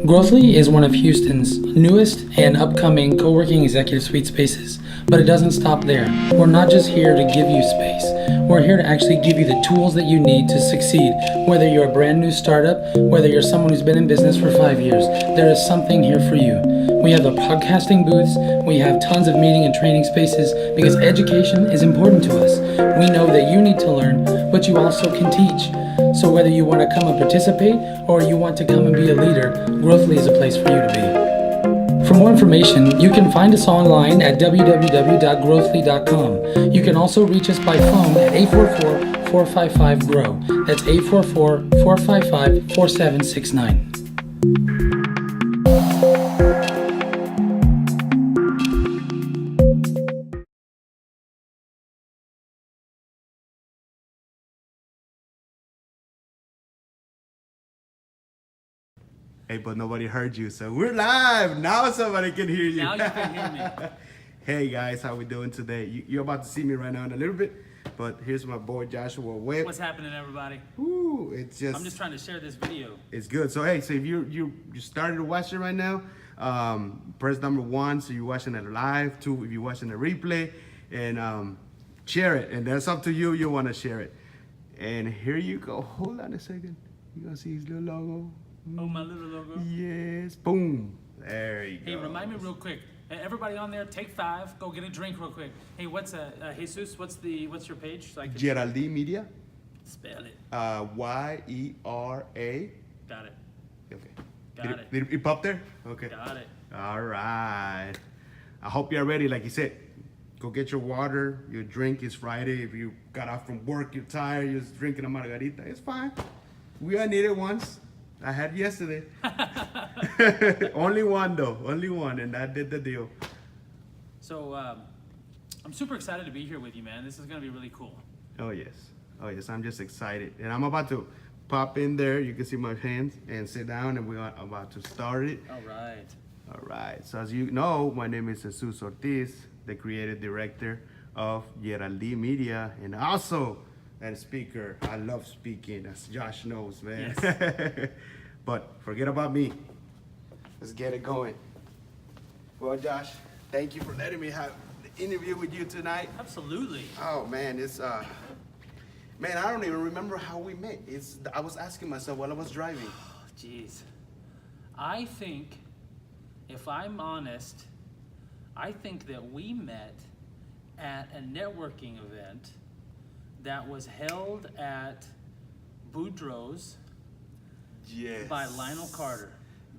Growthli is one of Houston's newest and upcoming co-working executive suite spaces, but it doesn't stop there. We're not just here to give you space. We're here to actually give you the tools that you need to succeed. Whether you're a brand new startup, whether you're someone who's been in business for 5 years, there is something here for you. We have the podcasting booths, we have tons of meeting and training spaces because education is important to us. We know that you need to learn, but you also can teach. So whether you want to come and participate or you want to come and be a leader, Growthli is a place for you to be. For more information, you can find us online at www.growthli.com. You can also reach us by phone at 844-455-GROW. That's 844-455-4769. Hey, but nobody heard you, so we're live. Now somebody can hear you. Now you can hear me. Hey guys, how we doing today? You're about to see me right now in a little bit, but here's my boy Joshua Webb. What's happening, everybody? Ooh, I'm just trying to share this video. It's good. So hey, so if you started to watch it right now, press number 1 so you're watching it live. 2 if you're watching the replay, and share it. And that's up to you. You want to share it. And here you go. Hold on a second. You gonna see his little logo. Oh, my little logo. Yes, boom. There you go. Hey, remind me real quick. Everybody on there, take 5. Go get a drink real quick. Hey, what's Jesus? What's your page? So I can Yeraldy Media. spell it. Y-E-R-A. Got it. Okay. Got it. Did it pop there? Okay. Got it. All right. I hope you're ready. Like you said, go get your water. Your drink is Friday. If you got off from work, you're tired, you're just drinking a margarita, it's fine. We all need it once. I had yesterday. Only one though, only one, and that did the deal. So I'm super excited to be here with you, man. This is gonna be really cool. Oh yes, I'm just excited. And I'm about to pop in there. You can see my hands and sit down, and we're about to start it. All right. All right, so as you know, my name is Zeus Ortiz, the creative director of Yeraldy Media, and also a speaker. I love speaking, as Josh knows, man. Yes. But forget about me. Let's get it going. Well, Josh, thank you for letting me have the interview with you tonight. Absolutely. Oh man, it's man, I don't even remember how we met. I was asking myself while I was driving. Oh, jeez. I think, if I'm honest, I think that we met at a networking event that was held at Boudreaux's Yes. by Lionel Carter.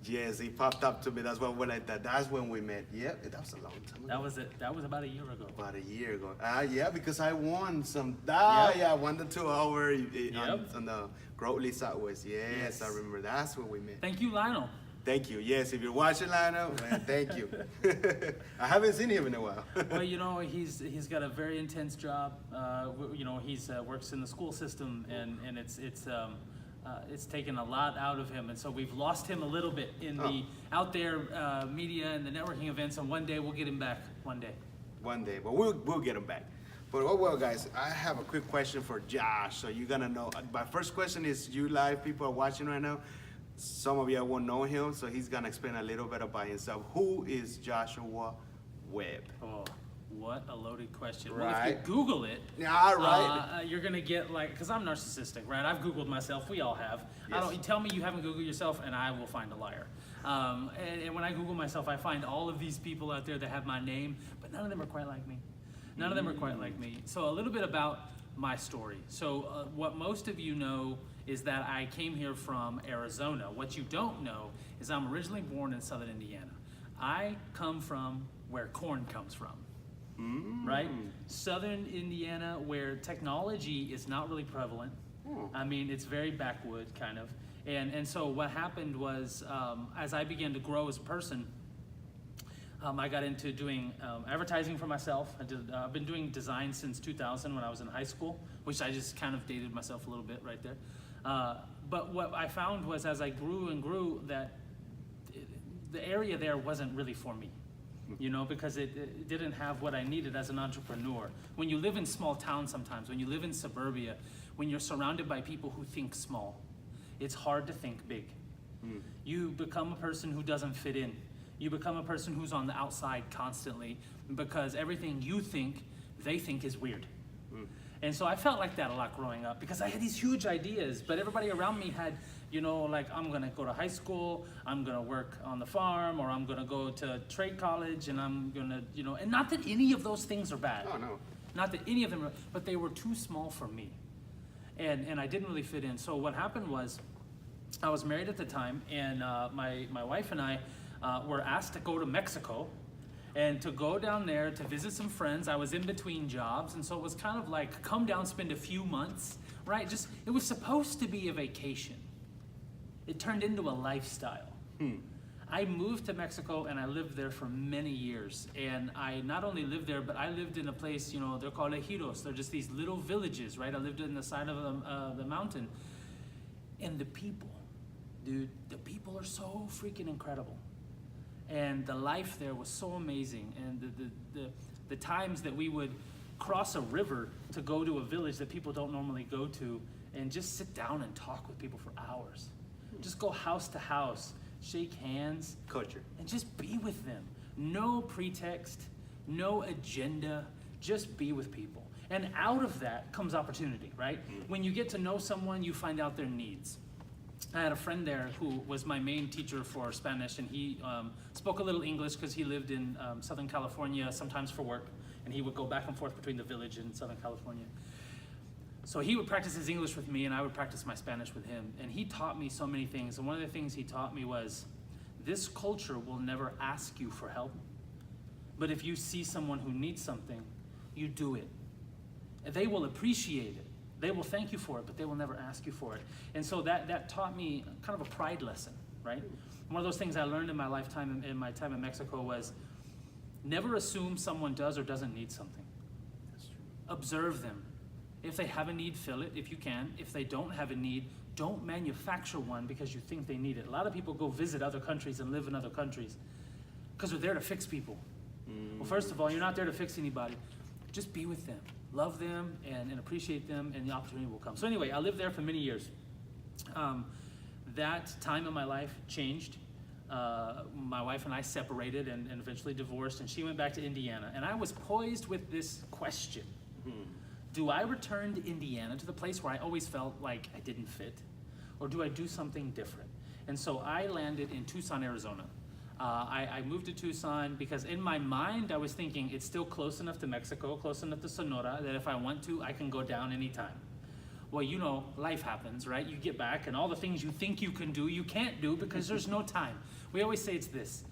Yes, he popped up to me. That's when that's when we met. Yep, that was a long time ago. That was it. That was about a year ago. About a year ago. Yeah, because I won some. Yep. Yeah, I won the 2 hour Yep. on the Growthli Southwest. Yes, I remember. That's when we met. Thank you, Lionel. Thank you. Yes, if you're watching, Lionel, man, thank you. I haven't seen him in a while. Well, you know, he's got a very intense job. You know, he's works in the school system, and it's taken a lot out of him, and so we've lost him a little bit in the out there media and the networking events. And one day we'll get him back. One day, but we'll get him back. But oh well, guys, I have a quick question for Josh. So you're gonna know. My first question is, you live people are watching right now. Some of you won't know him, so he's gonna explain a little bit about himself. Who is Joshua Webb? oh, what a loaded question. Right. Well, if you Google it, Yeah, right. you're gonna get because I'm narcissistic, right? I've Googled myself. We all have. Yes. You tell me you haven't Googled yourself, and I will find a liar. And when I Google myself, I find all of these people out there that have my name, but none of them are quite like me. None of them are quite like me. So a little bit about my story. So what most of you know is that I came here from Arizona. What you don't know is I'm originally born in southern Indiana. I come from where corn comes from. Right? Southern Indiana, where technology is not really prevalent. I mean, it's very backwood, kind of. And so what happened was, as I began to grow as a person, I got into doing advertising for myself. I've been doing design since 2000 when I was in high school, which I just kind of dated myself a little bit right there. But what I found was, as I grew and grew, that the area there wasn't really for me. You know, because it didn't have what I needed as an entrepreneur. When you live in small towns sometimes, when you live in suburbia, when you're surrounded by people who think small, it's hard to think big. You become a person who doesn't fit in. You become a person who's on the outside constantly because everything you think, they think is weird. And so I felt like that a lot growing up because I had these huge ideas, but everybody around me had, you know, like, I'm gonna go to high school, I'm gonna work on the farm, or I'm gonna go to trade college, and I'm gonna, you know, and not that any of those things are bad. Oh, no. Not that any of them, but they were too small for me. And I didn't really fit in. So what happened was, I was married at the time, and my wife and I were asked to go to Mexico and to go down there to visit some friends. I was in between jobs, and so it was kind of like, come down, spend a few months, right? Just, it was supposed to be a vacation. It turned into a lifestyle. I moved to Mexico and I lived there for many years. And I not only lived there, but I lived in a place, you know, they're called ejidos. They're just these little villages, right? I lived in the side of the mountain. And the people, dude, the people are so freaking incredible. And the life there was so amazing. And the times that we would cross a river to go to a village that people don't normally go to and just sit down and talk with people for hours. Just go house to house, shake hands. Culture. And just be with them. No pretext, no agenda, just be with people. And out of that comes opportunity, right? When you get to know someone, you find out their needs. I had a friend there who was my main teacher for Spanish, and he spoke a little English because he lived in Southern California, sometimes for work, and he would go back and forth between the village and Southern California. So he would practice his English with me, and I would practice my Spanish with him. And he taught me so many things. And one of the things he taught me was, this culture will never ask you for help. But if you see someone who needs something, you do it. And they will appreciate it. They will thank you for it, but they will never ask you for it. And so that taught me kind of a pride lesson, right? One of those things I learned in my lifetime, in my time in Mexico, was never assume someone does or doesn't need something. That's true. Observe them. If they have a need, fill it if you can. If they don't have a need, don't manufacture one because you think they need it. A lot of people go visit other countries and live in other countries because they're there to fix people. Well, first of all, you're not there to fix anybody. Just be with them. Love them and appreciate them, and the opportunity will come. So anyway, I lived there for many years. That time in my life changed. My wife and I separated and eventually divorced, and she went back to Indiana. And I was poised with this question. Do I return to Indiana, to the place where I always felt like I didn't fit? Or do I do something different? And so I landed in Tucson, Arizona. I moved to Tucson because in my mind I was thinking it's still close enough to Mexico, close enough to Sonora, that if I want to, I can go down anytime. Well, you know, life happens, right? You get back and all the things you think you can do, you can't do because there's no time. We always say it's this: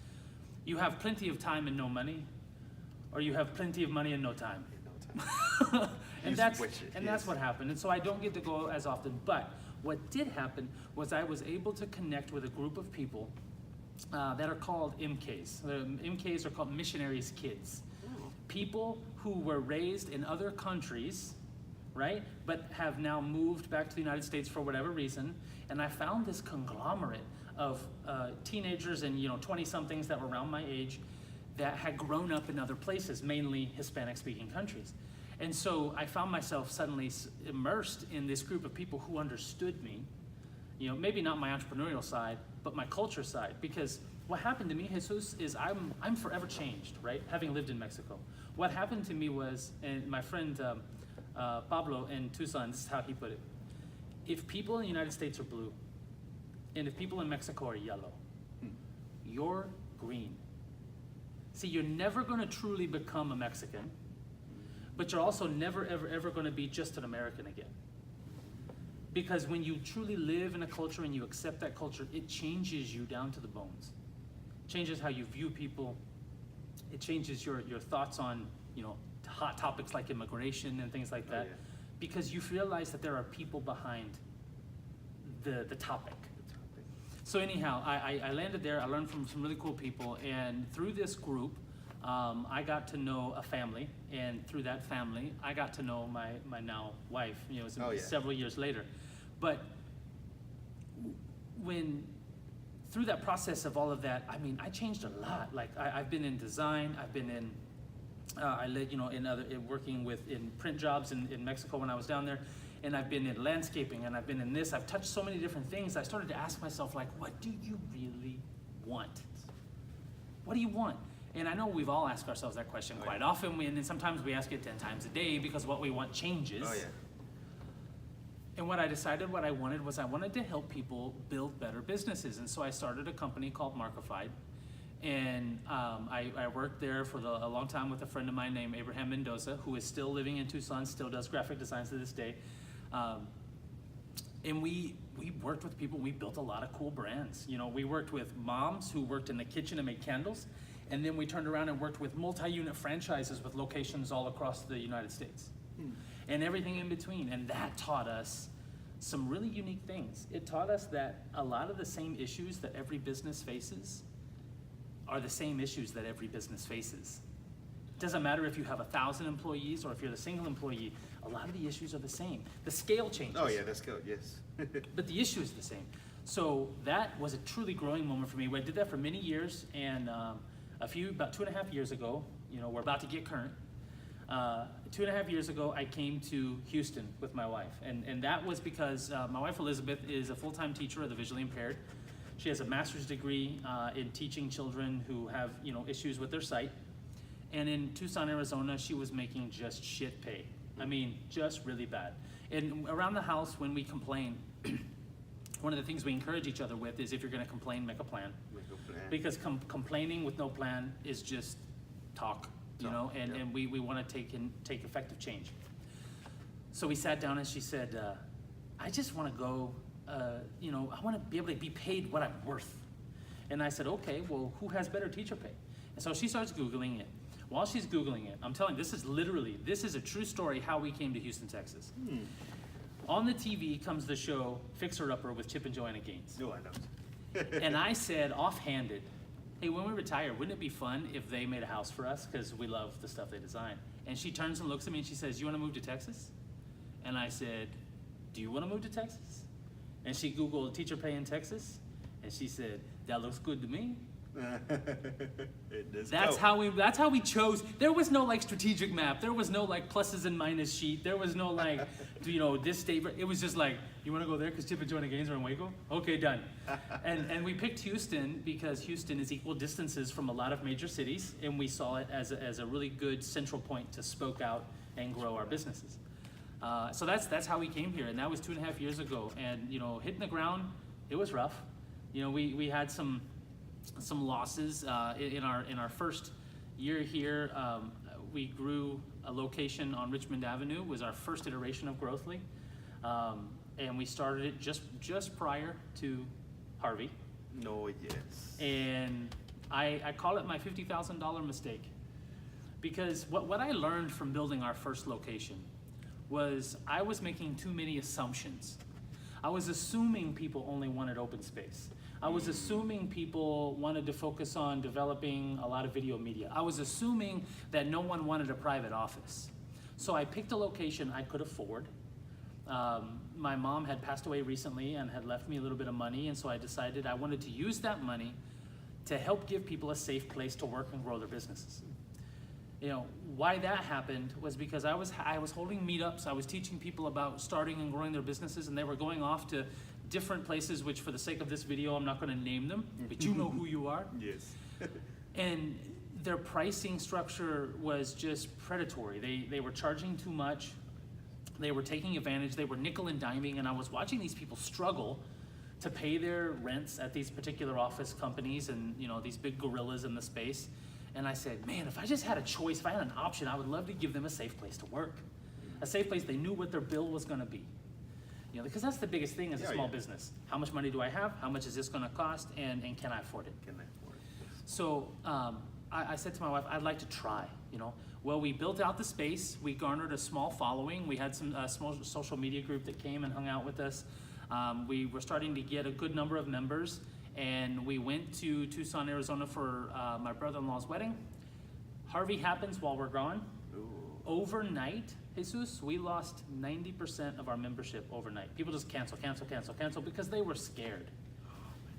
you have plenty of time and no money, or you have plenty of money and no time. And that's what happened. And so I don't get to go as often. But what did happen was I was able to connect with a group of people that are called MKs. The MKs are called missionaries' kids. People who were raised in other countries, right, but have now moved back to the United States for whatever reason. And I found this conglomerate of teenagers and 20-somethings that were around my age that had grown up in other places, mainly Hispanic-speaking countries. And so I found myself suddenly immersed in this group of people who understood me, maybe not my entrepreneurial side, but my culture side. Because what happened to me, Jesus, is I'm forever changed, right? Having lived in Mexico. What happened to me was, and my friend Pablo in Tucson, this is how he put it: if people in the United States are blue, and if people in Mexico are yellow, you're green. See, you're never gonna truly become a Mexican, but you're also never, ever, ever gonna be just an American again. Because when you truly live in a culture and you accept that culture, it changes you down to the bones. It changes how you view people. It changes your thoughts on, hot topics like immigration and things like that. Yeah. Because you realize that there are people behind the topic. So anyhow, I landed there. I learned from some really cool people, and through this group, I got to know a family, and through that family, I got to know my now wife. Several years later. But through that process of all of that, I changed a lot. Like I've been in design. I've been in, I led, in print jobs in Mexico when I was down there, and I've been in landscaping, and I've been in this. I've touched so many different things. I started to ask myself, like, what do you really want? What do you want? And I know we've all asked ourselves that question quite often, and then sometimes we ask it 10 times a day because what we want changes. Oh, yeah. And what I decided what I wanted was I wanted to help people build better businesses. And so I started a company called Markified. And I worked there for a long time with a friend of mine named Abraham Mendoza, who is still living in Tucson, still does graphic designs to this day. And we worked with people, we built a lot of cool brands. You know, we worked with moms who worked in the kitchen and made candles. And then we turned around and worked with multi-unit franchises with locations all across the United States. And everything in between. And that taught us some really unique things. It taught us that a lot of the same issues that every business faces are the same issues that every business faces. It doesn't matter if you have 1,000 employees or if you're the single employee, a lot of the issues are the same. The scale changes. Oh yeah, that's good, yes. But the issue is the same. So that was a truly growing moment for me. I did that for many years, and about 2.5 years ago, you know, we're about to get current. 2.5 years ago, I came to Houston with my wife, and that was because my wife Elizabeth is a full-time teacher of the visually impaired. She has a master's degree in teaching children who have, you know, issues with their sight. And in Tucson, Arizona, she was making just shit pay. I mean, just really bad. And around the house, when we complain, one of the things we encourage each other with is if you're going to complain, make a plan. Because complaining with no plan is just talk. You know, and we want to take effective change. So we sat down and she said, I just want to go, you know, I want to be able to be paid what I'm worth. And I said, okay, well, who has better teacher pay? And so she starts Googling it. While she's Googling it, I'm telling you, this is a true story how we came to Houston, Texas. On the TV comes the show Fixer Upper with Chip and Joanna Gaines. No, I know. And I said, offhanded, hey, when we retire, wouldn't it be fun if they made a house for us? Because we love the stuff they design. And she turns and looks at me and she says, you want to move to Texas? And I said, do you want to move to Texas? And she Googled teacher pay in Texas. And she said, that looks good to me. That's how we chose. There was no like strategic map. There was no like pluses and minus sheet. There was no like, you know, this state. It was just like, you want to go there because Chip and Joanna Gaines are in Waco? Okay, done. And we picked Houston because Houston is equal distances from a lot of major cities, and we saw it as a really good central point to spoke out and grow our businesses. So that's how we came here, and that was 2.5 years ago. And you know, hitting the ground, it was rough. You know, we had some losses in our first year here. We grew a location on Richmond Avenue. Was our first iteration of Growthli, and we started it just prior to Harvey. No, yes. And I call it my $50,000 mistake, because what I learned from building our first location was I was making too many assumptions. I was assuming people only wanted open space. I was assuming people wanted to focus on developing a lot of video media. I was assuming that no one wanted a private office. So I picked a location I could afford. My mom had passed away recently and had left me a little bit of money, and so I decided I wanted to use that money to help give people a safe place to work and grow their businesses. You know, why that happened was because I was holding meetups, I was teaching people about starting and growing their businesses, and they were going off to different places, which for the sake of this video, I'm not going to name them, but you know who you are. Yes. And their pricing structure was just predatory. They were charging too much. They were taking advantage. They were nickel and diming, and I was watching these people struggle to pay their rents at these particular office companies and, you know, these big gorillas in the space. And I said, man, if I just had a choice, if I had an option, I would love to give them a safe place to work. A safe place they knew what their bill was going to be. You know, because that's the biggest thing as a small business. How much money do I have? How much is this going to cost? And can I afford it? Can I afford it? So I said to my wife, I'd like to try, you know. Well, we built out the space. We garnered a small following. We had some small social media group that came and hung out with us. We were starting to get a good number of members. And we went to Tucson, Arizona for my brother-in-law's wedding. Harvey happens while we're gone. Ooh. Overnight, Jesus, we lost 90% of our membership overnight. People just cancel because they were scared.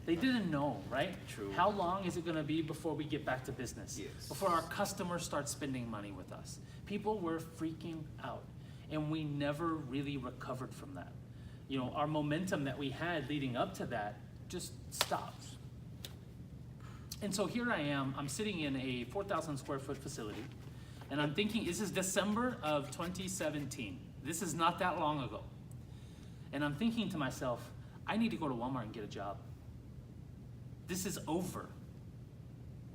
They didn't know, right? True. How long is it going to be before we get back to business? Yes. Before our customers start spending money with us? People were freaking out. And we never really recovered from that. You know, our momentum that we had leading up to that just stopped. And so here I am, I'm sitting in a 4,000 square foot facility, and I'm thinking, this is December of 2017. This is not that long ago. And I'm thinking to myself, I need to go to Walmart and get a job. This is over.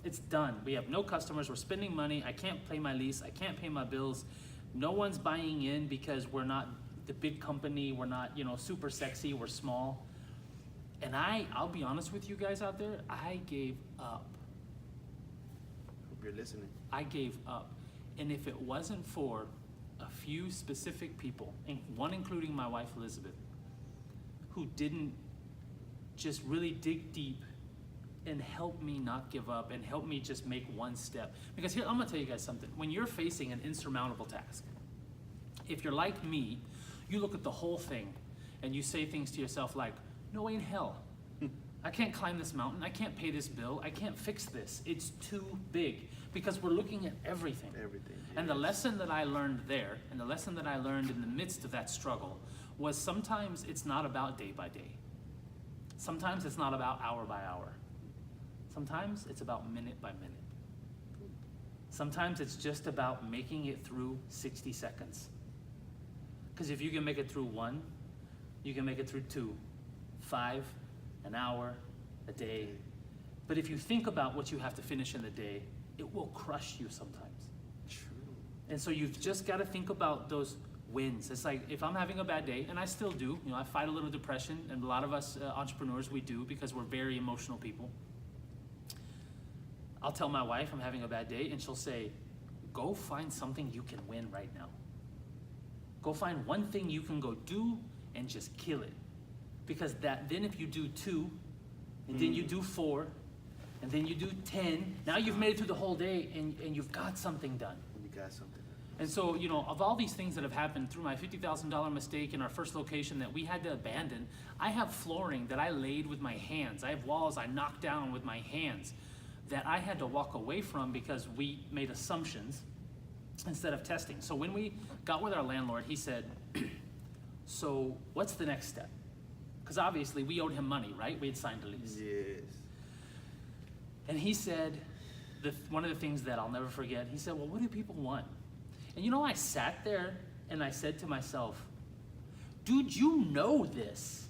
It's done. We have no customers, we're spending money, I can't pay my lease, I can't pay my bills. No one's buying in because we're not the big company, we're not, you know, super sexy, we're small. And I'll be honest with you guys out there, I gave up. Hope you're listening. I gave up. And if it wasn't for a few specific people, and one including my wife Elizabeth, who didn't just really dig deep and help me not give up and help me just make one step. Because here, I'm gonna tell you guys something. When you're facing an insurmountable task, if you're like me, you look at the whole thing and you say things to yourself like, no way in hell. I can't climb this mountain, I can't pay this bill, I can't fix this. It's too big, because we're looking at everything. Everything. And the yes. lesson that I learned there, and the lesson that I learned in the midst of that struggle, was sometimes it's not about day by day. Sometimes it's not about hour by hour. Sometimes it's about minute by minute. Sometimes it's just about making it through 60 seconds. Because if you can make it through 1, you can make it through 2, 5, an hour, a day. But if you think about what you have to finish in the day, it will crush you sometimes. True. And so you've just got to think about those wins. It's like, if I'm having a bad day, and I still do, you know, I fight a little depression, and a lot of us entrepreneurs, we do, because we're very emotional people. I'll tell my wife I'm having a bad day, and she'll say, go find something you can win right now. Go find one thing you can go do and just kill it. Because then if you do 2, and then you do 4, and then you do 10, now you've made it through the whole day, and you've got something done. You got something. And so, you know, of all these things that have happened through my $50,000 mistake in our first location that we had to abandon, I have flooring that I laid with my hands. I have walls I knocked down with my hands that I had to walk away from because we made assumptions instead of testing. So when we got with our landlord, he said, so what's the next step? Because obviously we owed him money, right? We had signed a lease. Yes. And he said, one of the things that I'll never forget, he said, well, what do people want? And you know, I sat there and I said to myself, dude, you know this.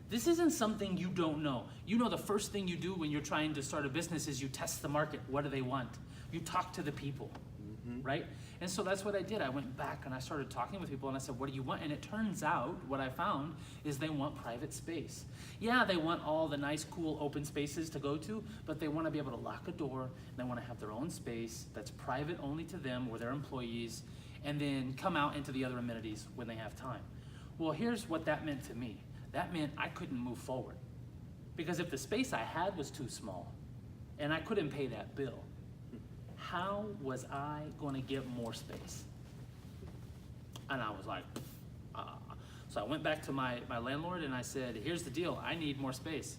This isn't something you don't know. You know, the first thing you do when you're trying to start a business is you test the market. What do they want? You talk to the people, right? And so that's what I did. I went back and I started talking with people and I said, what do you want? And it turns out what I found is they want private space. Yeah, they want all the nice, cool, open spaces to go to, but they want to be able to lock a door and they want to have their own space that's private only to them or their employees, and then come out into the other amenities when they have time. Well, here's what that meant to me. That meant I couldn't move forward. Because if the space I had was too small and I couldn't pay that bill, how was I going to get more space? And I was like, So I went back to my landlord and I said, here's the deal, I need more space.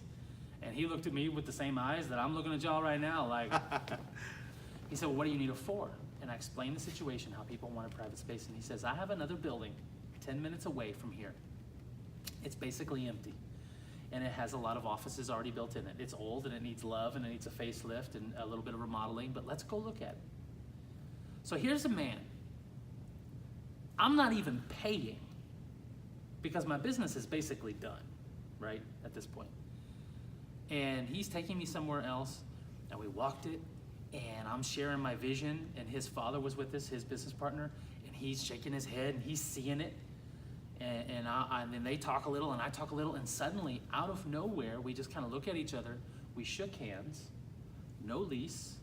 And he looked at me with the same eyes that I'm looking at y'all right now, like, he said, well, what do you need it for? And I explained the situation, how people wanted private space. And he says, I have another building 10 minutes away from here. It's basically empty. And it has a lot of offices already built in it. It's old and it needs love and it needs a facelift and a little bit of remodeling, but let's go look at it. So here's a man. I'm not even paying because my business is basically done, right, at this point. And he's taking me somewhere else, and we walked it, and I'm sharing my vision, and his father was with us, his business partner, and he's shaking his head and he's seeing it. And then they talk a little and I talk a little, and suddenly, out of nowhere, we just kind of look at each other. We shook hands, no lease,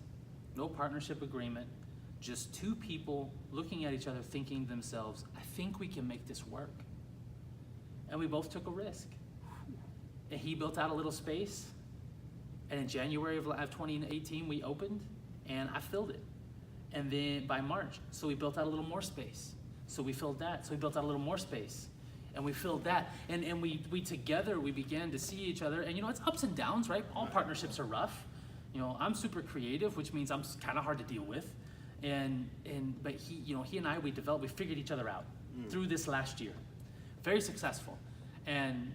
no partnership agreement, just two people looking at each other thinking to themselves, I think we can make this work. And we both took a risk. And he built out a little space, and in January of 2018, we opened, and I filled it. And then by March, so we built out a little more space. So we filled that, so we built out a little more space. And we filled that, and we together, we began to see each other. And you know, it's ups and downs, right? All partnerships are rough. You know, I'm super creative, which means I'm kind of hard to deal with. But he and I, we figured each other out. through this last year. Very successful. And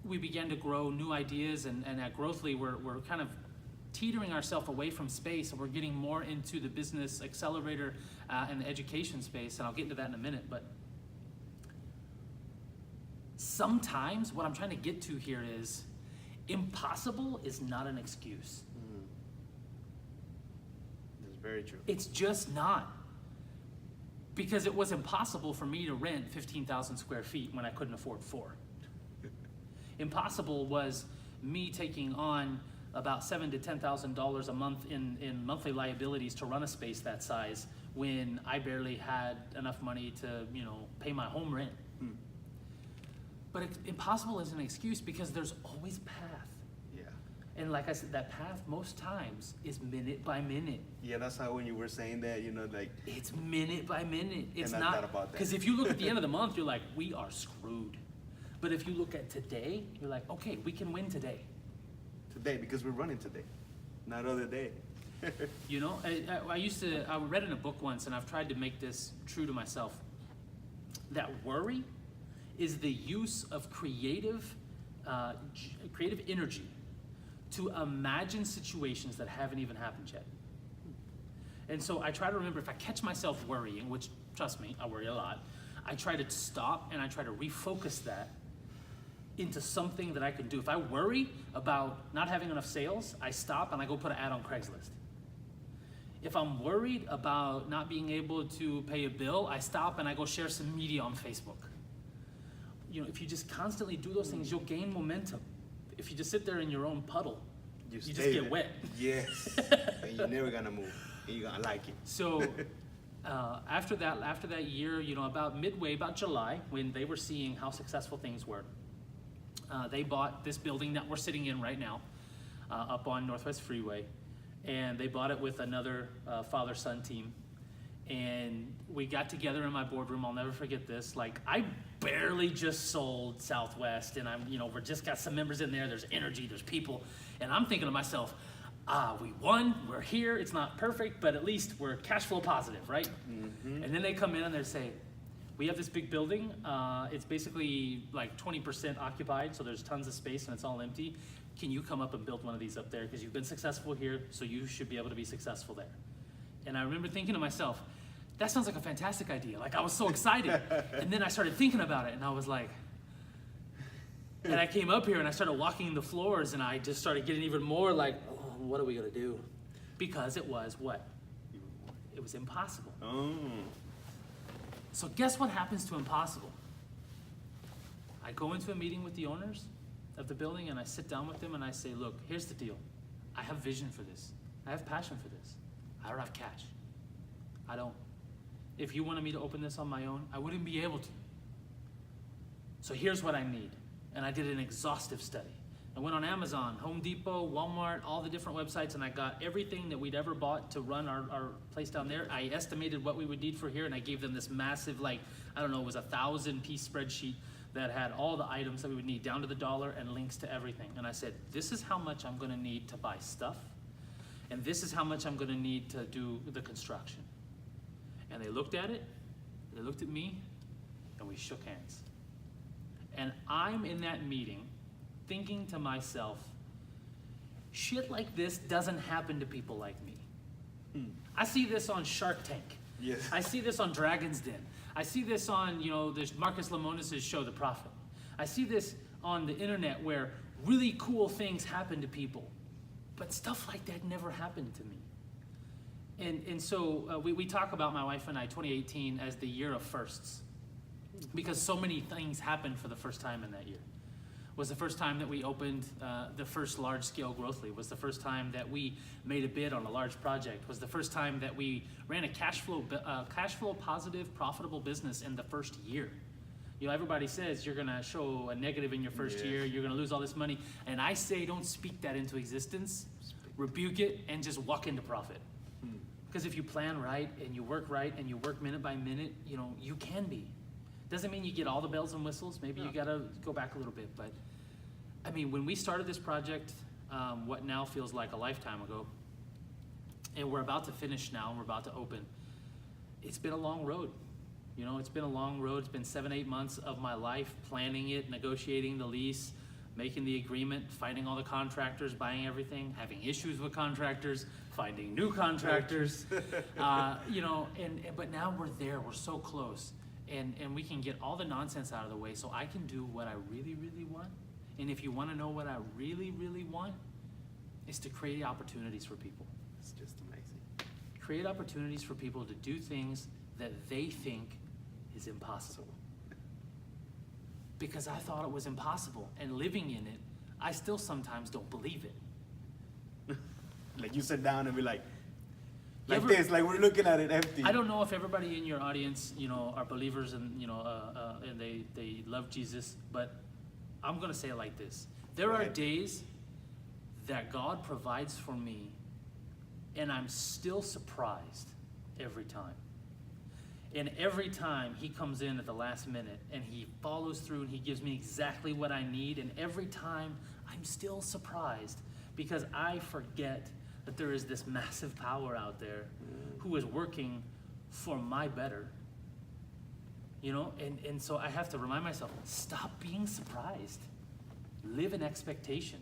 we began to grow new ideas, and at Growthli, we're kind of teetering ourselves away from space, and we're getting more into the business accelerator and the education space, and I'll get into that in a minute. But sometimes what I'm trying to get to here is impossible is not an excuse. That's very true. It's just not. Because it was impossible for me to rent 15,000 square feet when I couldn't afford 4. Impossible was me taking on about $7,000 to $10,000 a month in monthly liabilities to run a space that size when I barely had enough money to, pay my home rent. But impossible is an excuse because there's always a path. Yeah. And like I said, that path most times is minute by minute. Yeah, that's how when you were saying that, It's minute by minute. It's And I not thought about that. because if you look at the end of the month, you're like, we are screwed. But if you look at today, you're like, okay, we can win today. today, because we're running today, not other day. I read in a book once, and I've tried to make this true to myself, that worry is the use of creative energy to imagine situations that haven't even happened yet. And so I try to remember, if I catch myself worrying, which, trust me, I worry a lot, I try to stop and I try to refocus that into something that I can do. If I worry about not having enough sales, I stop and I go put an ad on Craigslist. If I'm worried about not being able to pay a bill, I stop and I go share some media on Facebook. If you just constantly do those things, you'll gain momentum. If you just sit there in your own puddle, you just get wet. Yes, and you're never gonna move, and you're gonna like it. So after that year, about July, when they were seeing how successful things were, they bought this building that we're sitting in right now, up on Northwest Freeway, and they bought it with another father-son team. And we got together in my boardroom. I'll never forget this. I barely just sold Southwest, and we're just got some members in there. There's energy, there's people, and I'm thinking to myself, we won, we're here. It's not perfect, but at least we're cash flow positive, right? Mm-hmm. And then they come in and they say, we have this big building. It's basically like 20% occupied, so there's tons of space and it's all empty. Can you come up and build one of these up there? Because you've been successful here, so you should be able to be successful there. And I remember thinking to myself, that sounds like a fantastic idea. I was so excited. And then I started thinking about it, and I was like, and I came up here and I started walking the floors, and I just started getting even more like, oh, what are we gonna do? Because it was what? It was impossible. Oh. So guess what happens to impossible? I go into a meeting with the owners of the building, and I sit down with them and I say, look, here's the deal. I have vision for this. I have passion for this. I don't have cash. I don't. If you wanted me to open this on my own, I wouldn't be able to. So here's what I need. And I did an exhaustive study. I went on Amazon, Home Depot, Walmart, all the different websites, and I got everything that we'd ever bought to run our place down there. I estimated what we would need for here, and I gave them this massive, it was a 1,000-piece spreadsheet that had all the items that we would need down to the dollar and links to everything. And I said, this is how much I'm gonna need to buy stuff, and this is how much I'm gonna need to do the construction. And they looked at it, they looked at me, and we shook hands. And I'm in that meeting thinking to myself, shit like this doesn't happen to people like me. I see this on Shark Tank. Yes. I see this on Dragon's Den. I see this on, there's Marcus Lemonis' show, The Prophet. I see this on the internet where really cool things happen to people. But stuff like that never happened to me. And so we talk about, my wife and I, 2018 as the year of firsts, because so many things happened for the first time in that year. Was the first time that we opened the first large-scale Growthli. Was the first time that we made a bid on a large project. Was the first time that we ran a cash flow positive, profitable business in the first year. Everybody says you're gonna show a negative in your first year, you're gonna lose all this money, and I say don't speak that into existence, rebuke it, and just walk into profit. Because if you plan right, and you work minute by minute, you can be. Doesn't mean you get all the bells and whistles. Maybe you gotta go back a little bit. But when we started this project, what now feels like a lifetime ago, and we're about to finish now, and we're about to open, it's been a long road. You know, it's been a long road. It's been 7-8 months of my life planning it, negotiating the lease, making the agreement, finding all the contractors, buying everything, having issues with contractors, finding new contractors. You know, but now we're there. We're so close, and we can get all the nonsense out of the way, so I can do what I really, really want. And if you want to know what I really, really want, is to create opportunities for people. It's just amazing. Create opportunities for people to do things that they think is impossible. Because I thought it was impossible, and living in it, I still sometimes don't believe it. Like you sit down and be like ever- this, like we're looking at it empty. I don't know if everybody in your audience, you know, are believers and, you know, and they love Jesus, but I'm gonna say it like this. There Go are ahead. days that God provides for me, and I'm still surprised every time. And every time he comes in at the last minute and he follows through and he gives me exactly what I need, and every time I'm still surprised because I forget that there is this massive power out there who is working for my better. You know, and so I have to remind myself, stop being surprised. Live in expectation.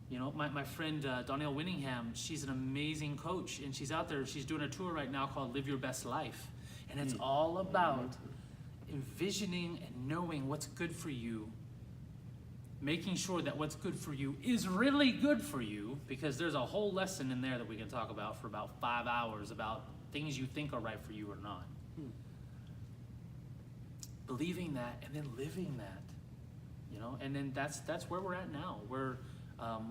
You know, my friend Donnell Winningham, she's an amazing coach, and she's out there, she's doing a tour right now called Live Your Best Life. And it's all about envisioning and knowing what's good for you, making sure that what's good for you is really good for you, because there's a whole lesson in there that we can talk about for about 5 hours about things you think are right for you or not. Believing that and then living that, you know, and then that's where we're at now. We're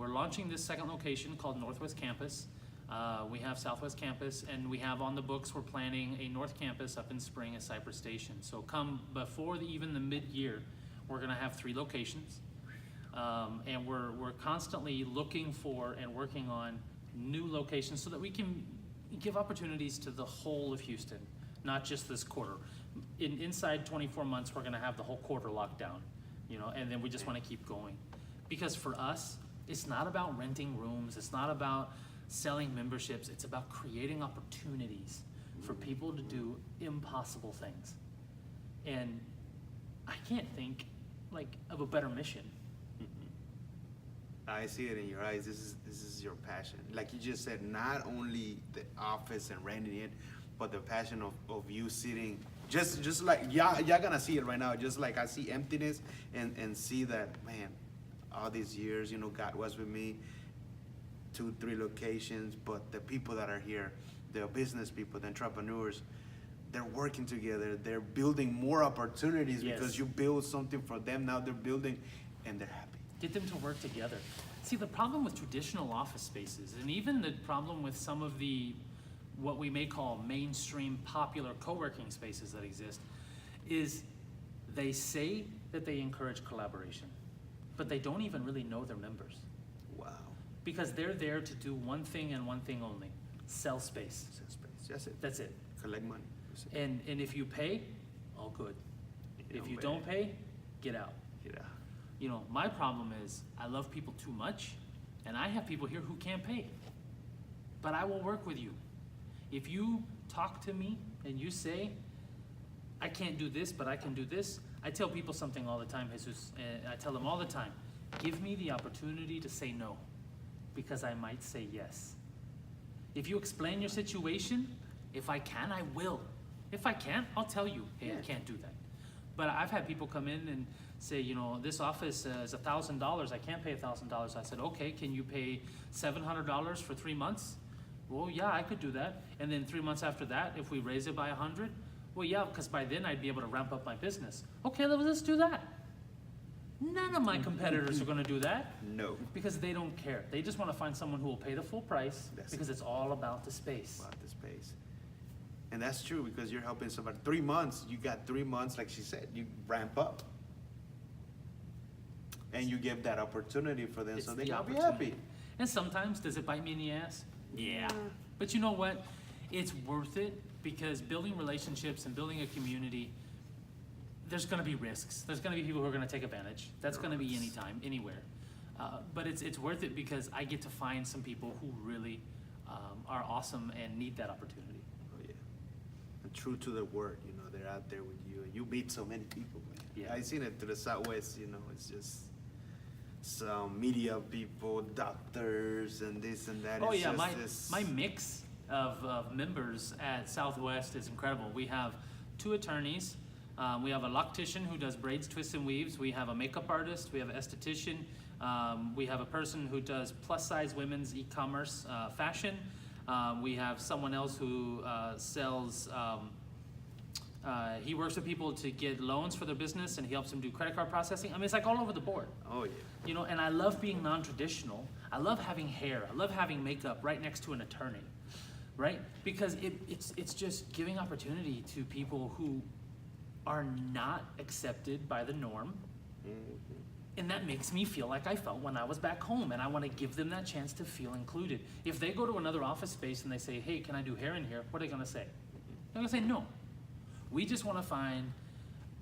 launching this second location called Northwest Campus. We have Southwest Campus, and we have on the books, we're planning a North Campus up in Spring at Cypress Station. So come before even the mid-year, we're gonna have 3 locations. And we're constantly looking for and working on new locations so that we can give opportunities to the whole of Houston, not just this quarter. Inside 24 months, we're gonna have the whole quarter locked down, you know, and then we just wanna keep going. Because for us, it's not about renting rooms, it's not about selling memberships, it's about creating opportunities for people to do impossible things. And I can't think like of a better mission. I see it in your eyes. This is your passion. Like you just said, not only the office and renting it, but the passion of you sitting, just like, y'all gonna see it right now. Just like I see emptiness and see that, man, all these years, you know, God was with me, 2-3 locations, but the people that are here, the business people, the entrepreneurs, they're working together. They're building more opportunities. Yes. Because you build something for them. Now they're building and they're happy. Get them to work together. See, the problem with traditional office spaces, and even the problem with some of the, what we may call mainstream popular co-working spaces that exist, is they say that they encourage collaboration, but they don't even really know their members. Wow. Because they're there to do one thing and one thing only, sell space. Sell space. That's it. That's it. Collect money. That's it. And if you pay, all good. If you pay, don't pay, get out. get out. You know, my problem is I love people too much, and I have people here who can't pay. But I will work with you. If you talk to me and you say, I can't do this, but I can do this, I tell people something all the time, Jesus. I tell them all the time, give me the opportunity to say no, because I might say yes. If you explain your situation, if I can, I will. If I can't, I'll tell you, hey, I can't do that. But I've had people come in and say, you know, this office is $1,000. I can't pay $1,000. I said, okay, can you pay $700 for 3 months? Well, yeah, I could do that. And then 3 months after that, if we raise it by 100, well, yeah, because by then I'd be able to ramp up my business. Okay, let's do that. None of my competitors are going to do that. No. Because they don't care. They just want to find someone who will pay the full price. That's because it's all about the space. About the space. And that's true, because you're helping somebody. 3 months, you got 3 months, like she said, you ramp up. And you give that opportunity for them, It's so they the can be opportunity. happy. And sometimes, does it bite me in the ass? Yeah. But you know what? It's worth it, because building relationships and building a community, there's going to be risks. There's going to be people who are going to take advantage. That's going to be anytime, anywhere. But it's worth it, because I get to find some people who really are awesome and need that opportunity. Oh, yeah. true to their word. You know, they're out there with you. You meet so many people, man. Yeah. I seen it to the Southwest. You know, it's just some media people, doctors, and this and that. Oh It's yeah, just my mix of members at Southwest is incredible. We have 2 attorneys. We have a loctician who does braids, twists, and weaves. We have a makeup artist. We have an esthetician. We have a person who does plus-size women's e-commerce fashion. We have someone else who sells. He works with people to get loans for their business, and he helps them do credit card processing. I mean, it's like all over the board. Oh yeah. You know, and I love being non-traditional. I love having hair. I love having makeup right next to an attorney, right? Because it's just giving opportunity to people who are not accepted by the norm. And that makes me feel like I felt when I was back home, and I want to give them that chance to feel included. If they go to another office space and they say, hey, can I do hair in here? What are they going to say? They're going to say no. We just want to find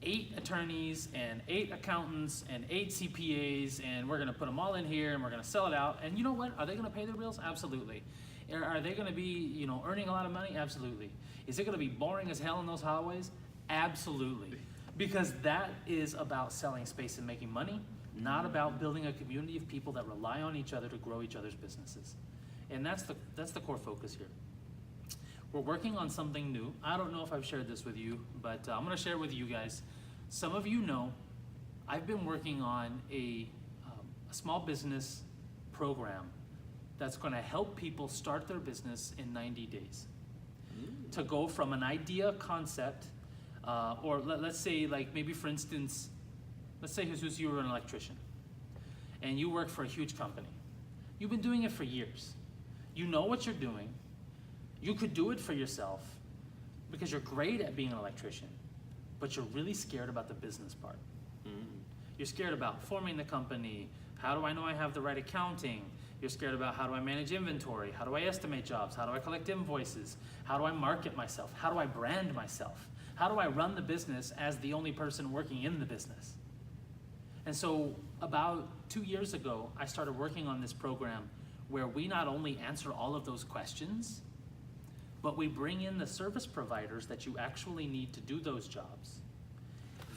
8 attorneys and 8 accountants and 8 CPAs, and we're going to put them all in here, and we're going to sell it out. And you know what? Are they going to pay their bills? Absolutely. Are they going to be, you know, earning a lot of money? Absolutely. Is it going to be boring as hell in those hallways? Absolutely. Because that is about selling space and making money, not about building a community of people that rely on each other to grow each other's businesses. And that's the core focus here. We're working on something new. I don't know if I've shared this with you, but I'm going to share it with you guys. Some of you know I've been working on a small business program that's going to help people start their business in 90 days. To go from an idea concept, or let's say, like, maybe for instance, let's say, Jesus, you were an electrician and you work for a huge company. You've been doing it for years. You know what you're doing. You could do it for yourself because you're great at being an electrician, but you're really scared about the business part. You're scared about forming the company. How do I know I have the right accounting? You're scared about how do I manage inventory? How do I estimate jobs? How do I collect invoices? How do I market myself? How do I brand myself? How do I run the business as the only person working in the business? And so about 2 years ago, I started working on this program where we not only answer all of those questions, but we bring in the service providers that you actually need to do those jobs.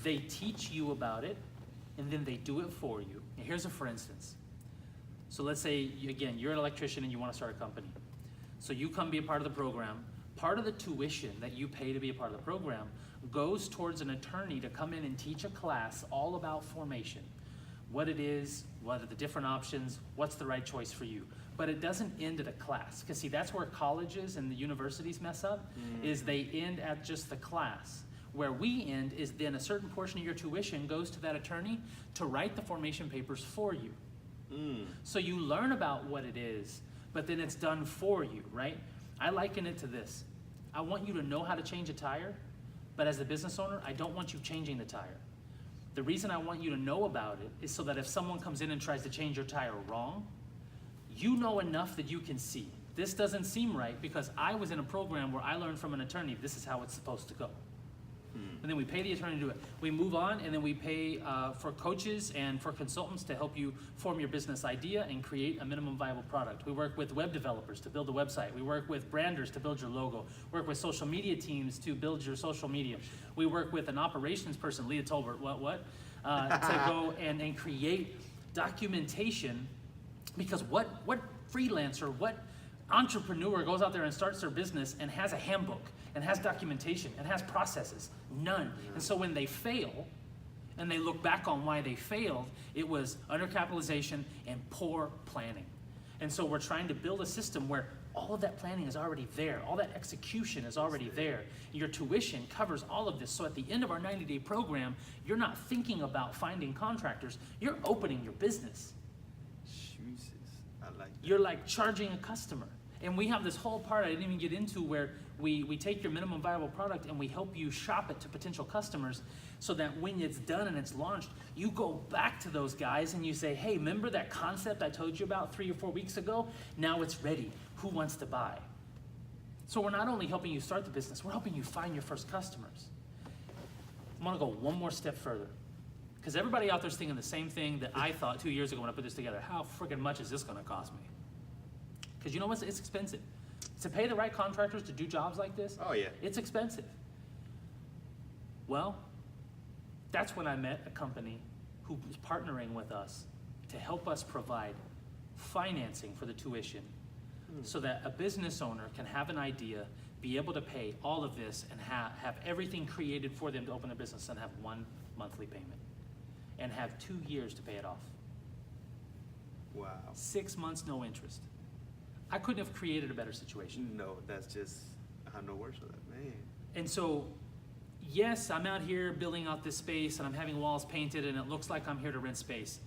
They teach you about it, and then they do it for you. And here's a for instance. So let's say, again, you're an electrician and you want to start a company. So you come be a part of the program. Part of the tuition that you pay to be a part of the program goes towards an attorney to come in and teach a class all about formation. What it is, what are the different options, what's the right choice for you. But it doesn't end at a class. Because see, that's where colleges and the universities mess up, is they end at just the class. Where we end is then a certain portion of your tuition goes to that attorney to write the formation papers for you. So you learn about what it is, but then it's done for you, right? I liken it to this. I want you to know how to change a tire, but as a business owner, I don't want you changing the tire. The reason I want you to know about it is so that if someone comes in and tries to change your tire wrong, you know enough that you can see. This doesn't seem right because I was in a program where I learned from an attorney this is how it's supposed to go. And then we pay the attorney to do it. We move on, and then we pay for coaches and for consultants to help you form your business idea and create a minimum viable product. We work with web developers to build a website. We work with branders to build your logo. Work with social media teams to build your social media. We work with an operations person, Leah Tolbert, to go and create documentation, because what freelancer, what entrepreneur goes out there and starts their business and has a handbook and has documentation and has processes? None. And so when they fail and they look back on why they failed, it was undercapitalization and poor planning. And so we're trying to build a system where all of that planning is already there. All that execution is already there. Your tuition covers all of this. So at the end of our 90-day program, you're not thinking about finding contractors. You're opening your business. Jesus, I like that. You're like charging a customer. And we have this whole part I didn't even get into where we take your minimum viable product and we help you shop it to potential customers so that when it's done and it's launched, you go back to those guys and you say, hey, remember that concept I told you about 3 or 4 weeks ago? Now it's ready. Who wants to buy? So we're not only helping you start the business, we're helping you find your first customers. I'm gonna go one more step further, because everybody out there is thinking the same thing that I thought 2 years ago when I put this together. How freaking much is this gonna cost me? Because you know what? It's expensive. To pay the right contractors to do jobs like this, Oh, yeah. it's expensive. Well, that's when I met a company who was partnering with us to help us provide financing for the tuition so that a business owner can have an idea, be able to pay all of this, and have everything created for them to open a business and have one monthly payment and have 2 years to pay it off. Wow. 6 months, no interest. I couldn't have created a better situation. No, that's just, I have no words for that, man. And so, yes, I'm out here building out this space and I'm having walls painted and it looks like I'm here to rent space.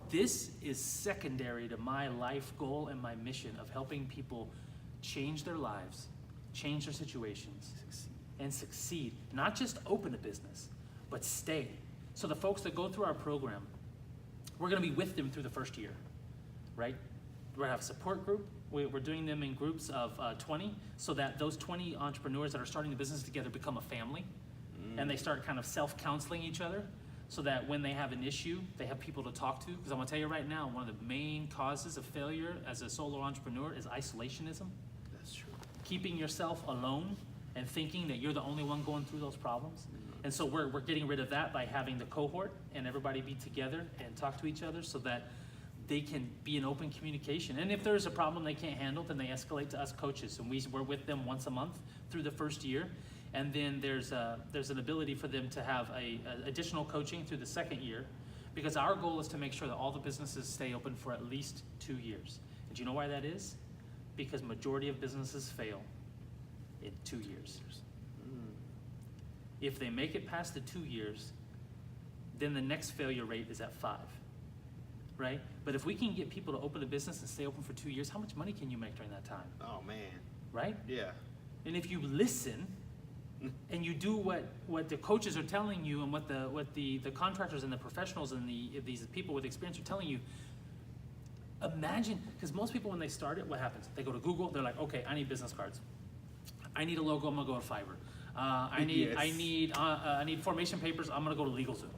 This is secondary to my life goal and my mission of helping people change their lives, change their situations, and succeed. Not just open a business, but stay. So the folks that go through our program, we're gonna be with them through the first year, right? We're gonna have a support group. We're doing them in groups of 20, so that those 20 entrepreneurs that are starting the business together become a family, and they start kind of self-counseling each other, so that when they have an issue, they have people to talk to. Because I'm gonna tell you right now, one of the main causes of failure as a solo entrepreneur is isolationism. That's true. Keeping yourself alone and thinking that you're the only one going through those problems. And so we're getting rid of that by having the cohort and everybody be together and talk to each other so that they can be in open communication. And if there's a problem they can't handle, then they escalate to us coaches. And we're with them once a month through the first year. And then there's an ability for them to have a additional coaching through the second year, because our goal is to make sure that all the businesses stay open for at least 2 years. And do you know why that is? Because majority of businesses fail in 2 years. If they make it past the 2 years, then the next failure rate is at 5, right? But if we can get people to open a business and stay open for 2 years, how much money can you make during that time, Oh, man. right? Yeah. And if you listen and you do what the coaches are telling you and what the contractors and the professionals and these people with experience are telling you, imagine, because most people when they start it, what happens? They go to Google, they're like, okay, I need business cards. I need a logo, I'm gonna go to Fiverr. I need formation papers, I'm gonna go to LegalZoom.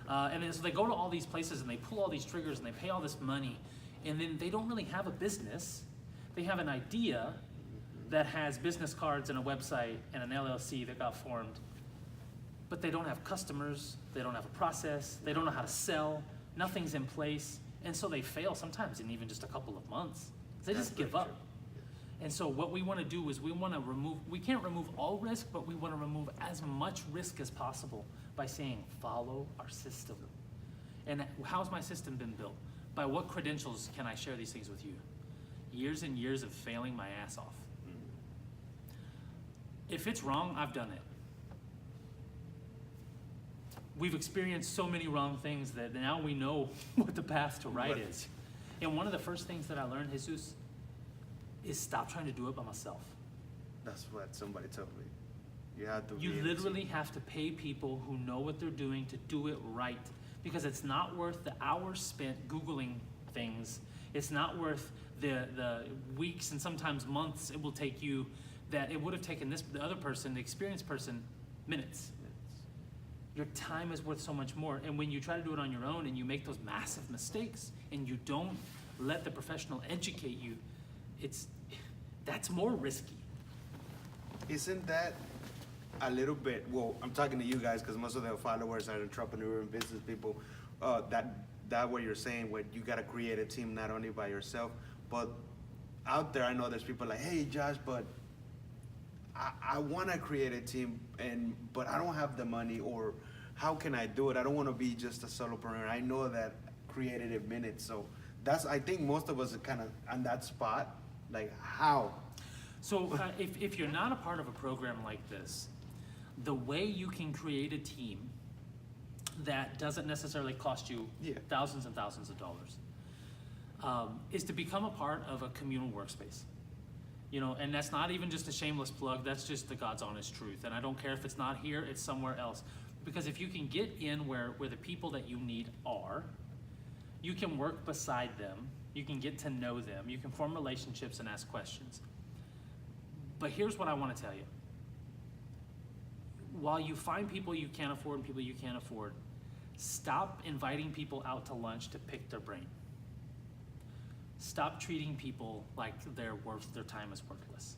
And then so they go to all these places and they pull all these triggers and they pay all this money, and then they don't really have a business. They have an idea that has business cards and a website and an LLC that got formed, but they don't have customers, they don't have a process, they don't know how to sell, nothing's in place, and so they fail sometimes in even just a couple of months. They just give up. And so what we want to do is we can't remove all risk, but we want to remove as much risk as possible by saying, follow our system. And how's my system been built? By what credentials can I share these things with you? Years and years of failing my ass off. If it's wrong, I've done it. We've experienced so many wrong things that now we know what the path to right is. And one of the first things that I learned, Jesus, is stop trying to do it by myself. That's what somebody told me. You have to. You literally have to pay people who know what they're doing to do it right, because it's not worth the hours spent Googling things. It's not worth the weeks and sometimes months it will take you that it would have taken the other person, the experienced person, minutes. Your time is worth so much more. And when you try to do it on your own and you make those massive mistakes and you don't let the professional educate you, that's more risky. Isn't that a little bit, well, I'm talking to you guys because most of the followers are entrepreneur and business people, that what you're saying, where you gotta create a team not only by yourself, but out there I know there's people like, hey Josh, but I wanna create a team, but I don't have the money, or how can I do it? I don't wanna be just a solopreneur. I know that created in minutes, so I think most of us are kind of on that spot, like how? So if you're not a part of a program like this, the way you can create a team that doesn't necessarily cost you thousands and thousands of dollars is to become a part of a communal workspace. You know, and that's not even just a shameless plug, that's just the God's honest truth. And I don't care if it's not here, it's somewhere else. Because if you can get in where the people that you need are, you can work beside them, you can get to know them, you can form relationships and ask questions. But here's what I want to tell you. While you find people you can't afford and people you can't afford, stop inviting people out to lunch to pick their brain. stop treating people like their time is worthless.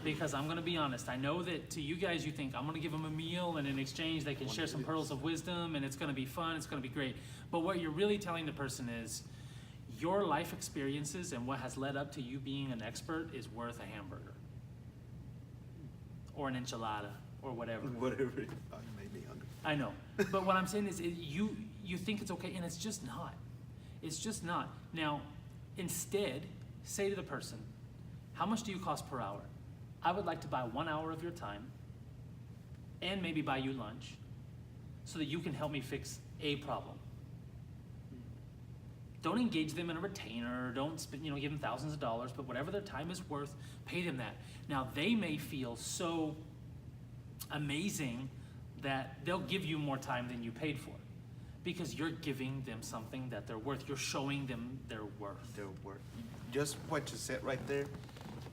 Because I'm gonna be honest, I know that to you guys you think I'm gonna give them a meal and in exchange they can share some pearls of wisdom and it's gonna be fun, it's gonna be great. But what you're really telling the person is your life experiences and what has led up to you being an expert is worth a hamburger. Or an enchilada, or whatever. Whatever. Oh, you made me hungry. I know. But what I'm saying is you think it's okay, and it's just not. It's just not. Now, instead, say to the person, how much do you cost per hour? I would like to buy 1 hour of your time and maybe buy you lunch so that you can help me fix a problem. Don't engage them in a retainer, don't give them thousands of dollars, but whatever their time is worth, pay them that. Now, they may feel so amazing that they'll give you more time than you paid for because you're giving them something that they're worth. You're showing them their worth. Their worth. Just what you said right there.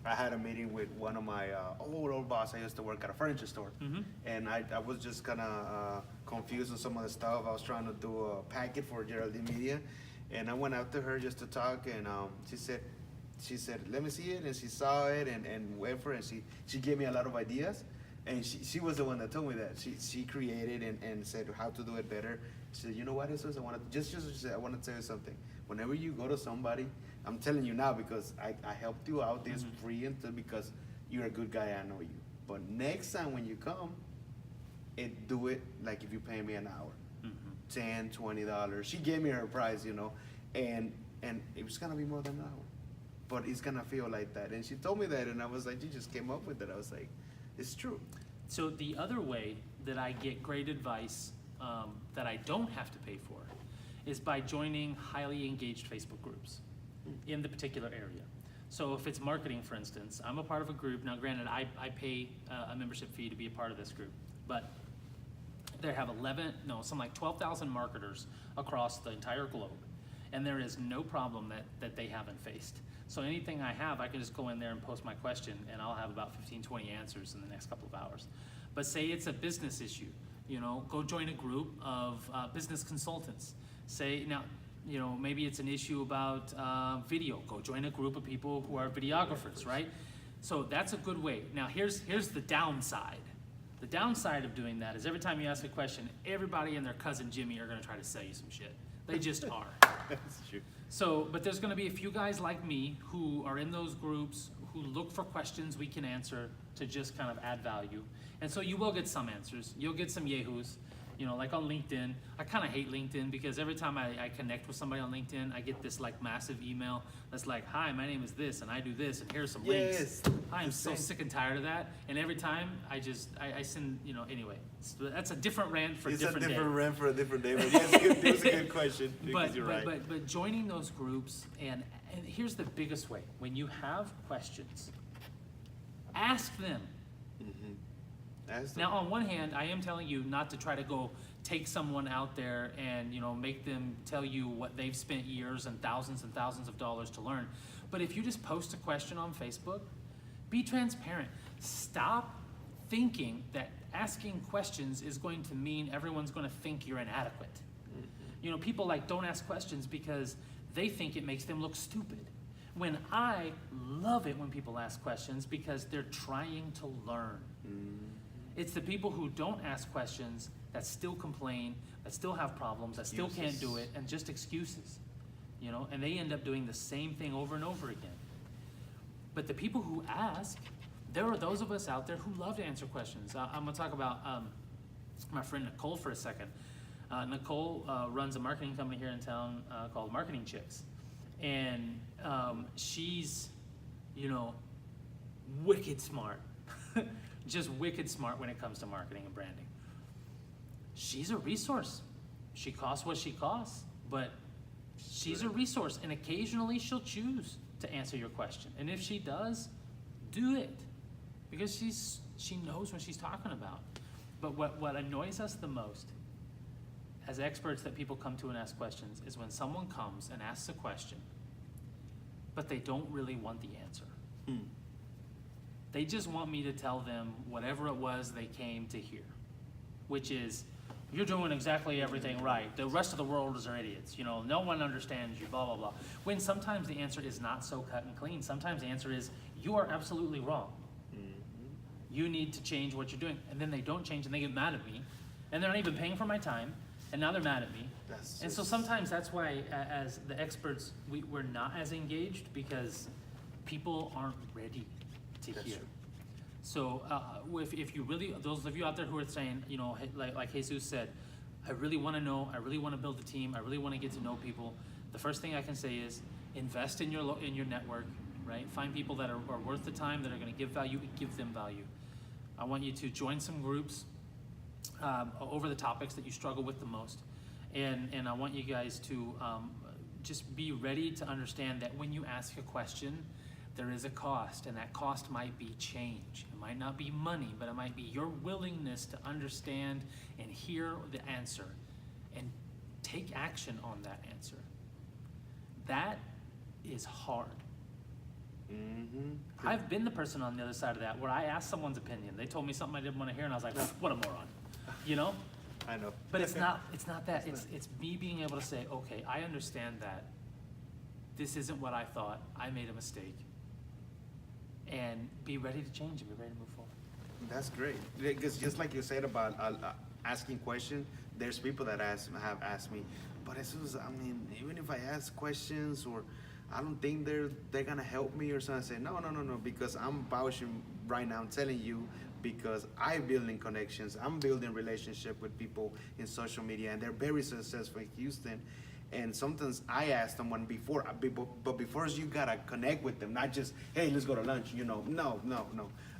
I had a meeting with one of my old boss. I used to work at a furniture store. And I was just kind of confused with some of the stuff. I was trying to do a packet for Yeraldy Media. And I went out to her just to talk, and she said, let me see it, and she saw it, and went for it, and she gave me a lot of ideas, and she was the one that told me that. She created and said how to do it better. She said, you know what, Jesus, I want to tell you something. Whenever you go to somebody, I'm telling you now because I helped you out this free because you're a good guy, I know you. But next time when you come, do it like if you pay me an hour. $10, $20. She gave me her price, and it was gonna be more than an hour, but it's gonna feel like that. And she told me that, and I was like, you just came up with it. I was like, it's true. So the other way that I get great advice that I don't have to pay for is by joining highly engaged Facebook groups in the particular area. So if it's marketing, for instance, I'm a part of a group. Now, granted, I pay a membership fee to be a part of this group, but they have 12,000 marketers across the entire globe. And there is no problem that they haven't faced. So anything I have, I can just go in there and post my question and I'll have about 15, 20 answers in the next couple of hours. But say it's a business issue, go join a group of business consultants. Say, now, maybe it's an issue about video. Go join a group of people who are videographers, right? So that's a good way. Now here's the downside. The downside of doing that is every time you ask a question, everybody and their cousin Jimmy are gonna try to sell you some shit. They just are. That's true. So, but there's gonna be a few guys like me who are in those groups who look for questions we can answer to just kind of add value. And so you will get some answers. You'll get some yahoos. Like on LinkedIn. I kind of hate LinkedIn because every time I connect with somebody on LinkedIn, I get this like massive email that's like, hi, my name is this and I do this and here's some links. I am so sick and tired of that. And every time I send, anyway, so that's a different rant for a different day. It's a different rant for a different day, but yes, it was a good question because you're right. But joining those groups, and here's the biggest way. When you have questions, ask them. Now, on one hand, I am telling you not to try to go take someone out there and make them tell you what they've spent years and thousands of dollars to learn. But if you just post a question on Facebook, be transparent. Stop thinking that asking questions is going to mean everyone's going to think you're inadequate. People don't ask questions because they think it makes them look stupid. When I love it when people ask questions because they're trying to learn. It's the people who don't ask questions that still complain, that still have problems, that still can't do it, and just excuses, and they end up doing the same thing over and over again. But the people who ask, there are those of us out there who love to answer questions. I'm gonna talk about my friend Nicole for a second. Nicole runs a marketing company here in town called Marketing Chicks. And she's, wicked smart. Just wicked smart when it comes to marketing and branding. She's a resource. She costs what she costs, but she's a resource, and occasionally she'll choose to answer your question. And if she does, do it, because she knows what she's talking about. But what annoys us the most as experts that people come to and ask questions is when someone comes and asks a question, but they don't really want the answer. They just want me to tell them whatever it was they came to hear, which is, you're doing exactly everything right. The rest of the world are idiots. You know, no one understands you, blah, blah, blah. When sometimes the answer is not so cut and clean. Sometimes the answer is, you are absolutely wrong. You need to change what you're doing. And then they don't change and they get mad at me. And they're not even paying for my time. And now they're mad at me. And so sometimes that's why, as the experts, we're not as engaged because people aren't ready to hear. True. So if you really, those of you out there who are saying, you know, like Jesus said, I really want to know, I really want to build a team, I really want to get to know people. The first thing I can say is invest in your network, right? Find people that are worth the time, that are going to give value, and give them value. I want you to join some groups over the topics that you struggle with the most. And I want you guys to just be ready to understand that when you ask a question, there is a cost, and that cost might be change. It might not be money, but it might be your willingness to understand and hear the answer and take action on that answer. That is hard. I've been the person on the other side of that where I asked someone's opinion. They told me something I didn't want to hear, and I was like, what a moron, you know? I know. But it's not that. It's me being able to say, okay, I understand that this isn't what I thought. I made a mistake. And be ready to change and be ready to move forward. That's great. Because just like you said about asking questions, there's people that have asked me, but as soon as, I mean, even if I ask questions or I don't think they're gonna help me or something, I say, no, because I'm vouching right now, I'm telling you, because I'm building connections, I'm building relationship with people in social media, and they're very successful in Houston. And sometimes I ask someone before, but before you gotta connect with them, not just, hey, let's go to lunch, you know. No.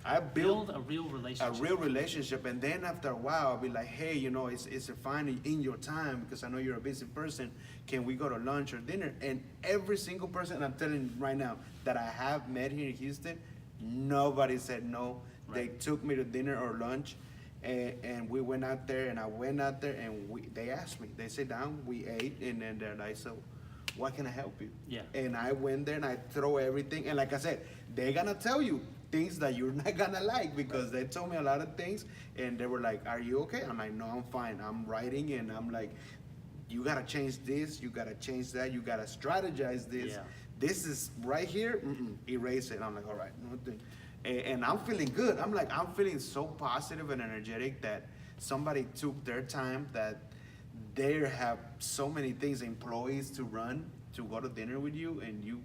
I Build a real relationship. a real relationship, and then after a while, I'll be like, hey, you know, it's fine in your time, because I know you're a busy person. Can we go to lunch or dinner? And every single person, and I'm telling you right now, that I have met here in Houston, nobody said no. They took me to dinner or lunch. And we went out there, and I went out there, and they asked me. They sat down, we ate, and then they're like, so what can I help you? Yeah. And I went there, and I throw everything. And like I said, they're gonna tell you things that you're not gonna like, because they told me a lot of things, and they were like, are you okay? I'm like, no, I'm fine. I'm writing, and I'm like, you gotta change this, you gotta change that, you gotta strategize this. Yeah. This is right here, erase it. I'm like, all right, nothing. And I'm feeling good. I'm feeling so positive and energetic that somebody took their time, that they have so many things, employees to run, to go to dinner with you, and you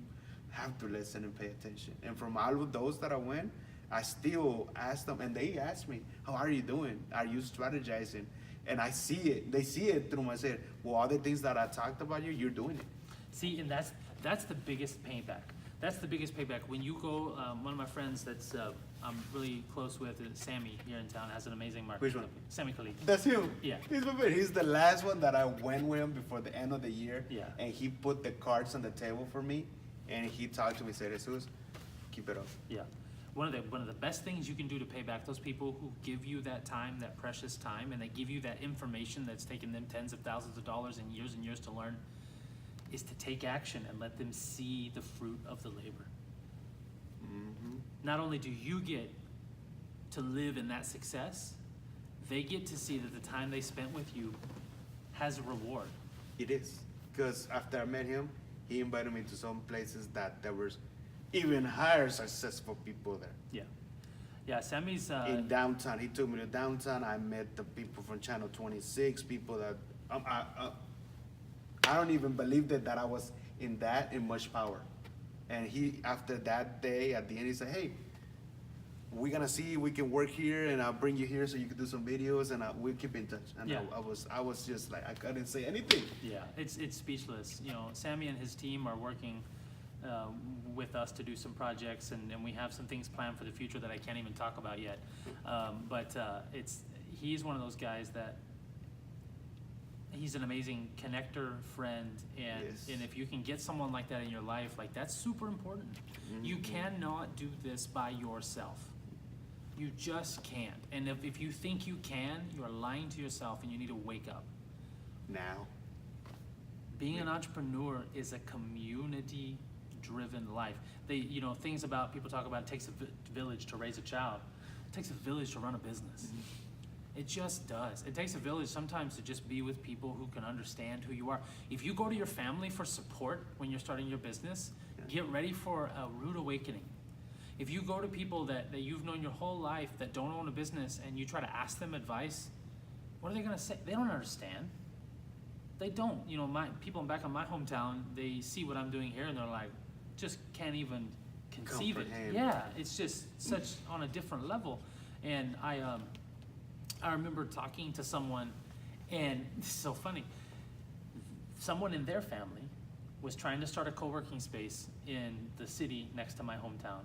have to listen and pay attention. And from all of those that I went, I still ask them, and they ask me, how are you doing? Are you strategizing? And I see it. They see it through my head. Well, all the things that I talked about you're doing it. See, and that's the biggest payback. That's the biggest payback. When you go, one of my friends that's I'm really close with, Sammy here in town, has an amazing marketing Which one? company. Sammy Khalid. That's him. Yeah. He's my favorite. He's the last one that I went with him before the end of the year. Yeah. And he put the cards on the table for me, and he talked to me, said, Jesus, keep it up. Yeah. One of the best things you can do to pay back those people who give you that time, that precious time, and they give you that information that's taken them tens of thousands of dollars and years to learn, is to take action and let them see the fruit of the labor. Not only do you get to live in that success, they get to see that the time they spent with you has a reward. It is. Because after I met him, he invited me to some places that there was even higher successful people there. Yeah. Yeah, Sammy's... In downtown. He took me to downtown. I met the people from Channel 26, people that... I don't even believe that I was in much power. And he, after that day, at the end, he said, hey, we're gonna see, we can work here, and I'll bring you here so you can do some videos, and we'll keep in touch. And Yeah. I was just like, I couldn't say anything. Yeah, it's speechless. You know, Sammy and his team are working with us to do some projects, and we have some things planned for the future that I can't even talk about yet. But he's one of those guys that he's an amazing connector, friend, and Yes. and if you can get someone like that in your life, like that's super important. You cannot do this by yourself. You just can't. And if you think you can, you are lying to yourself, and you need to wake up. Now. Being an entrepreneur is a community-driven life. Things about people talk about it takes a village to raise a child. It takes a village to run a business. It just does. It takes a village sometimes to just be with people who can understand who you are. If you go to your family for support when you're starting your business, get ready for a rude awakening. If you go to people that you've known your whole life that don't own a business and you try to ask them advice, what are they gonna say? They don't understand. They don't. You know, my people back in my hometown, they see what I'm doing here and they're like, just can't even conceive it. Yeah, it's just such on a different level. And I remember talking to someone, and it's so funny. Someone in their family was trying to start a co-working space in the city next to my hometown.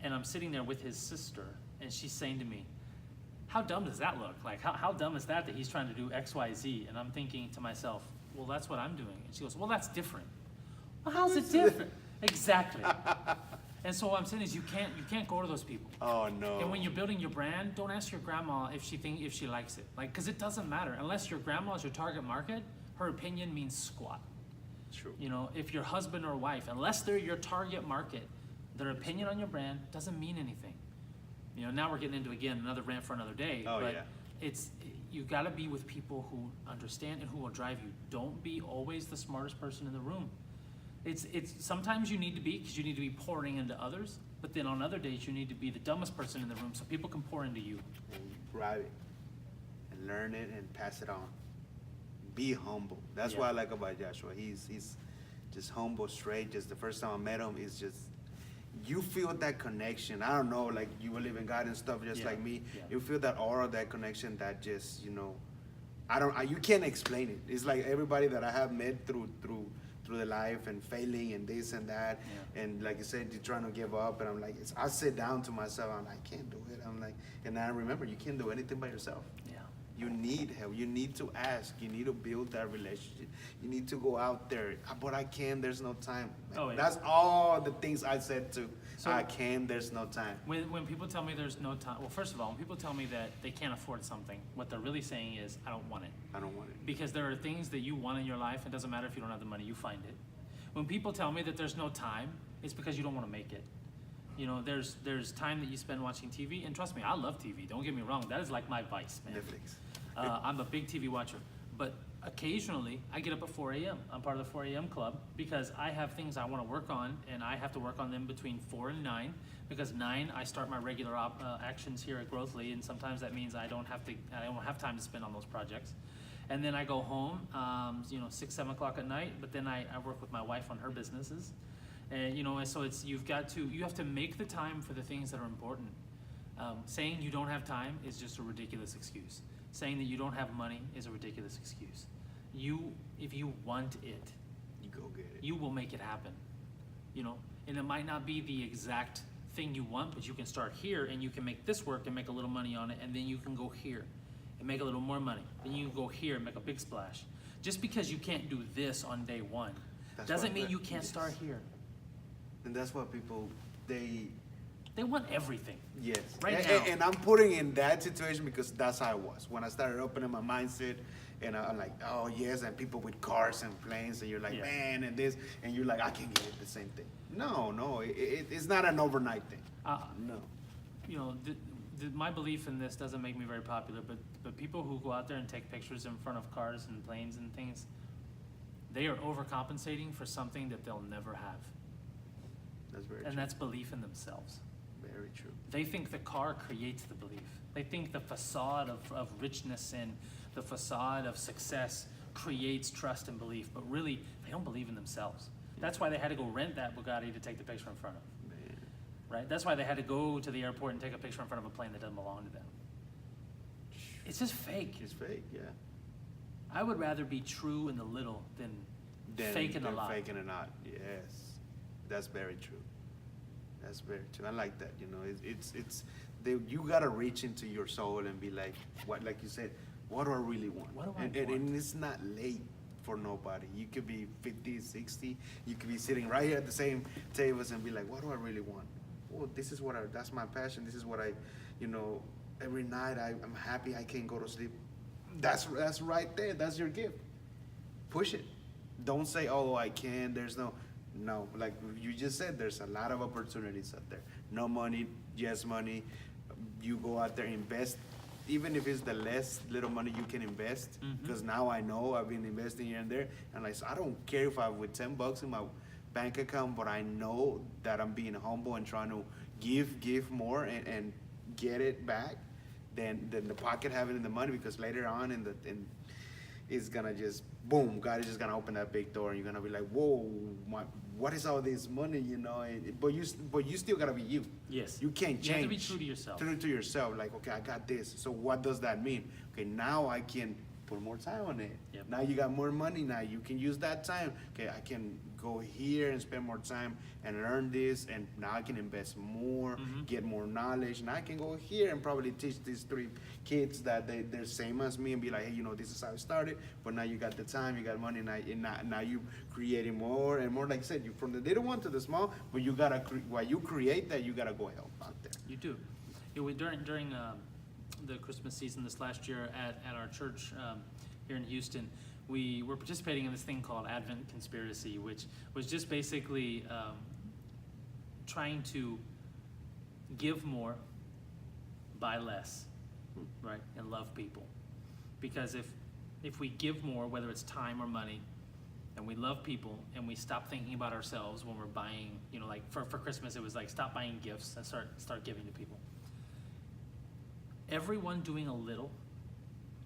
And I'm sitting there with his sister, and she's saying to me, how dumb does that look? Like, how dumb is that he's trying to do X, Y, Z? And I'm thinking to myself, well, that's what I'm doing. And she goes, well, that's different. Well, how's it different? Exactly. And so what I'm saying is you can't go to those people. Oh no. And when you're building your brand, don't ask your grandma if she likes it. Like, cause it doesn't matter. Unless your grandma is your target market, her opinion means squat. True. You know, if your husband or wife, unless they're your target market, their opinion on your brand doesn't mean anything. You know, now we're getting into, again, another rant for another day. Oh, but yeah. you gotta be with people who understand and who will drive you. Don't be always the smartest person in the room. It's sometimes you need to be, because you need to be pouring into others, but then on other days you need to be the dumbest person in the room so people can pour into you. And grab it and learn it and pass it on. Be humble. That's what I like about Joshua. He's just humble, straight. Just the first time I met him, is just, you feel that connection. I don't know, like you believe in God and stuff just like me. Yeah. You feel that aura, that connection that just, you know, you can't explain it. It's like everybody that I have met through the life and failing and this and that. Yeah. And like you said, you're trying to give up. And I'm like, I sit down to myself, I'm like, I can't do it. I'm like, and I remember you can't do anything by yourself. Yeah. You need help. You need to ask. You need to build that relationship. You need to go out there. But I can't. There's no time. Oh, yeah. That's all the things I said too. So- I can't. There's no time. When people tell me there's no time, well, first of all, when people tell me that they can't afford something, what they're really saying is, I don't want it. I don't want it. Because there are things that you want in your life, it doesn't matter if you don't have the money, you find it. When people tell me that there's no time, it's because you don't want to make it. You know, there's time that you spend watching TV, and trust me, I love TV. Don't get me wrong, that is like my vice, man. Netflix. I'm a big TV watcher, but occasionally I get up at 4 a.m. I'm part of the 4 a.m. club because I have things I want to work on, and I have to work on them between 4 and 9. Because 9, I start my regular actions here at Growthli, and sometimes that means I don't have time to spend on those projects. And then I go home, 6, 7 o'clock at night. But then I work with my wife on her businesses, and and so you have to make the time for the things that are important. Saying you don't have time is just a ridiculous excuse. Saying that you don't have money is a ridiculous excuse. If you want it, You go get it. you will make it happen. And it might not be the exact thing you want, but you can start here and you can make this work and make a little money on it, and then you can go here and make a little more money. Then you can go here and make a big splash. Just because you can't do this on day one doesn't mean you can't start here. And that's what people, They want everything. yes. Right now. And I'm putting in that situation because that's how I was. When I started opening my mindset, and I'm like, oh yes, and people with cars and planes, and you're like, Yeah. man, and this, and you're like, I can get it the same thing. No, it's not an overnight thing. No. My belief in this doesn't make me very popular, but people who go out there and take pictures in front of cars and planes and things, they are overcompensating for something that they'll never have. That's very And true. that's belief in themselves. Very true. They think the car creates the belief. They think the facade of richness and the facade of success creates trust and belief, but really, they don't believe in themselves. That's why they had to go rent that Bugatti to take the picture in front of. Man. Right? That's why they had to go to the airport and take a picture in front of a plane that doesn't belong to them. It's just fake. It's fake, yeah. I would rather be true in the little than faking a lot. Faking a lot, yes. That's very true. That's very true. I like that, you gotta reach into your soul and be like, like you said, what do I really want? What do I want? And it's not late for nobody. You could be 50, 60, you could be sitting right here at the same tables and be like, what do I really want? Well, that's my passion. This is what every night I'm happy I can't go to sleep. That's right there. That's your gift. Push it. Don't say, oh, I can't. No, like you just said, there's a lot of opportunities out there. No money, yes money. You go out there, invest even if it's the less little money you can invest, because now I know I've been investing here and there, and like, so I don't care if I have with $10 in my bank account, but I know that I'm being humble and trying to give more and get it back than the pocket having the money, because later on it's gonna just boom, God is just gonna open that big door and you're gonna be like, whoa, what is all this money, you know? But you still gotta be you. Yes. You can't change. You have to be true to yourself. True to yourself. Like, okay, I got this. So what does that mean? Okay, now I can put more time on it. Yep. Now you got more money. Now you can use that time. Okay, I can go here and spend more time and learn this, and now I can invest more, get more knowledge. Now I can go here and probably teach these 3 kids that they're same as me and be like, hey, you know, this is how it started, but now you got the time, you got money, now you creating more and more. Like I said, you from the little one to the small, but you gotta, while you create that, you gotta go help out there. You do. During the Christmas season this last year at our church here in Houston, we were participating in this thing called Advent Conspiracy, which was just basically trying to give more, buy less, right, and love people. Because if we give more, whether it's time or money, and we love people, and we stop thinking about ourselves when we're buying, you know, like for Christmas, it was like stop buying gifts and start giving to people. Everyone doing a little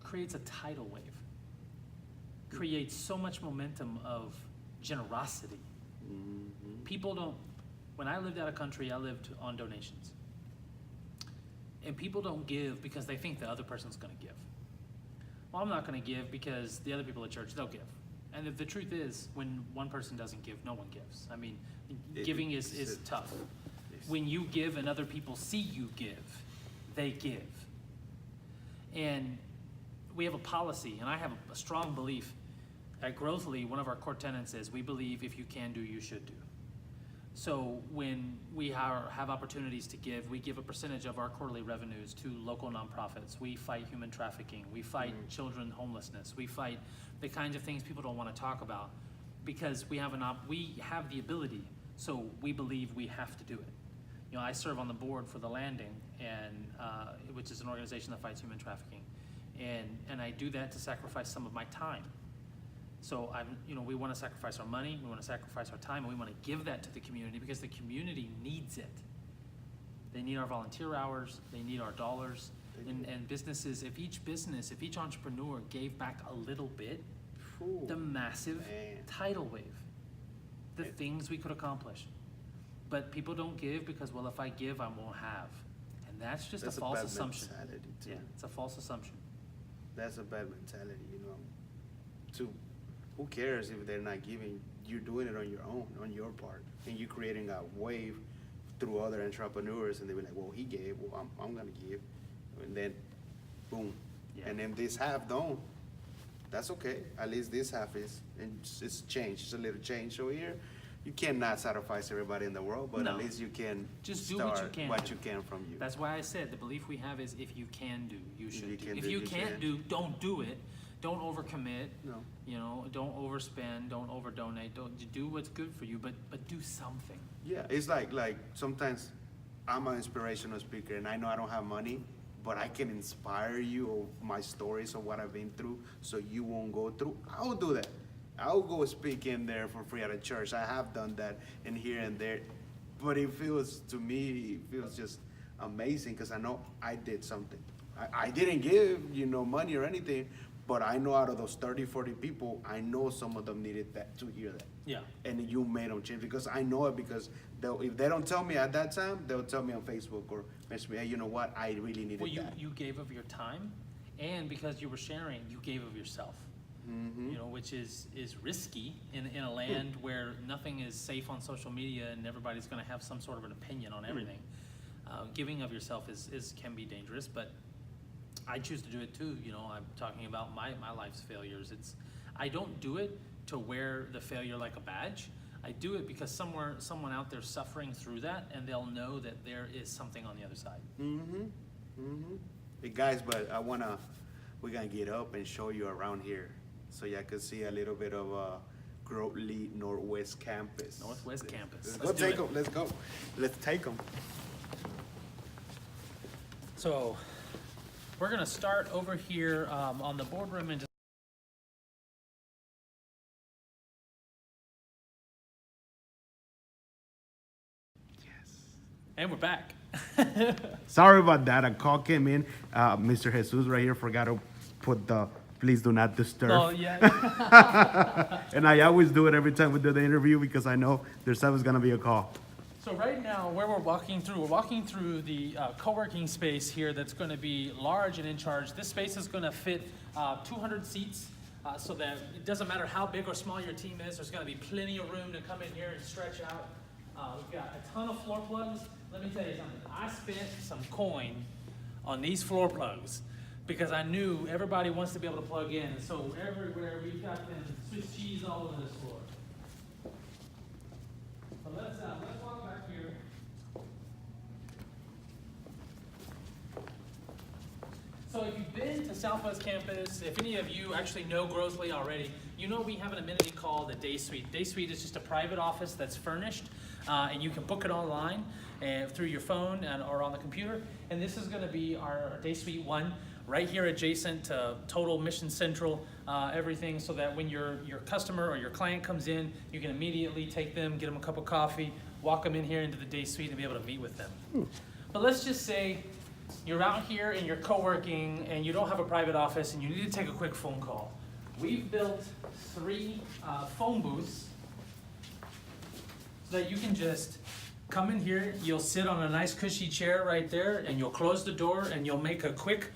creates a tidal wave, creates so much momentum of generosity. People don't, when I lived out of country, I lived on donations. And people don't give because they think the other person's gonna give. Well, I'm not gonna give because the other people at church, they'll give. And the truth is, when one person doesn't give, no one gives. I mean, giving is tough. When you give and other people see you give, they give. And we have a policy, and I have a strong belief at Growthli. One of our core tenets is we believe if you can do, you should do. So when we have opportunities to give, we give a percentage of our quarterly revenues to local nonprofits. We fight human trafficking. We fight children homelessness. We fight the kinds of things people don't want to talk about because we have the ability. So we believe we have to do it. You know, I serve on the board for The Landing, and which is an organization that fights human trafficking, and I do that to sacrifice some of my time. So we want to sacrifice our money, we want to sacrifice our time, and we want to give that to the community because the community needs it. They need our volunteer hours, they need our dollars, and businesses. If each entrepreneur gave back a little bit, the massive tidal wave, the things we could accomplish. But people don't give because, well, if I give, I won't have. And that's just a false assumption. Too. Yeah, it's a false assumption. That's a bad mentality, you know. Who cares if they're not giving? You're doing it on your own, on your part. And you're creating a wave through other entrepreneurs, and they be like, well, he gave, well, I'm gonna give. And then, boom. Yeah. And then this half don't. That's okay. At least this half is, and it's change. It's a little change. So here, you cannot sacrifice everybody in the world, but at least you can just do what you can. From you. That's why I said the belief we have is if you can do, you should do. If you can't do, don't do it. Don't overcommit. No. You know, don't overspend. Don't overdonate. Don't do what's good for you, but do something. Yeah, it's like sometimes I'm an inspirational speaker, and I know I don't have money, but I can inspire you of my stories of what I've been through, so you won't go through. I'll do that. I'll go speak in there for free at a church. I have done that in here and there, but to me, it feels just amazing because I know I did something. I didn't give, money or anything, but I know out of those 30, 40 people, I know some of them needed that to hear that. Yeah. And you made them change because I know it because if they don't tell me at that time, they'll tell me on Facebook or message me, hey, you know what, I really needed that. Well, you gave of your time, and because you were sharing, you gave of yourself. Mm-hmm. Which is risky in a land where nothing is safe on social media and everybody's going to have some sort of an opinion on everything. Giving of yourself can be dangerous, but I choose to do it too. I'm talking about my life's failures. I don't do it to wear the failure like a badge. I do it because someone out there suffering through that, and they'll know that there is something on the other side. Mm-hmm. Mm-hmm. Hey guys, but we're gonna get up and show you around here, so y'all can see a little bit of Growthli Northwest Campus. Northwest Campus. Let's take them. Let's go. Let's take them. So, We're gonna start over here on the boardroom and just and we're back. Sorry about that. A call came in. Mr. Jesus right here forgot to put the please do not disturb. Oh yeah. And I always do it every time we do the interview because I know there's always going to be a call. So right now, where we're walking through the co-working space here that's going to be large and in charge. This space is going to fit 200 seats, so that it doesn't matter how big or small your team is. There's going to be plenty of room to come in here and stretch out. We've got a ton of floor plugs. Let me tell you something. I spent some coin on these floor plugs because I knew everybody wants to be able to plug in. So everywhere we've got them Swiss cheese all over this floor. But let's walk back here. So if you've been to Southwest Campus, if any of you actually know Growthli already, you know we have an amenity called the Day Suite. Day Suite is just a private office that's furnished, and you can book it online and through your phone or on the computer. And this is going to be our Day Suite 1, right here adjacent to Total Mission Central, everything, so that when your customer or your client comes in, you can immediately take them, get them a cup of coffee, walk them in here into the Day Suite and be able to meet with them. But let's just say you're out here and you're co-working and you don't have a private office and you need to take a quick phone call. We've built 3 phone booths so that you can just come in here, you'll sit on a nice cushy chair right there and you'll close the door and you'll make a quick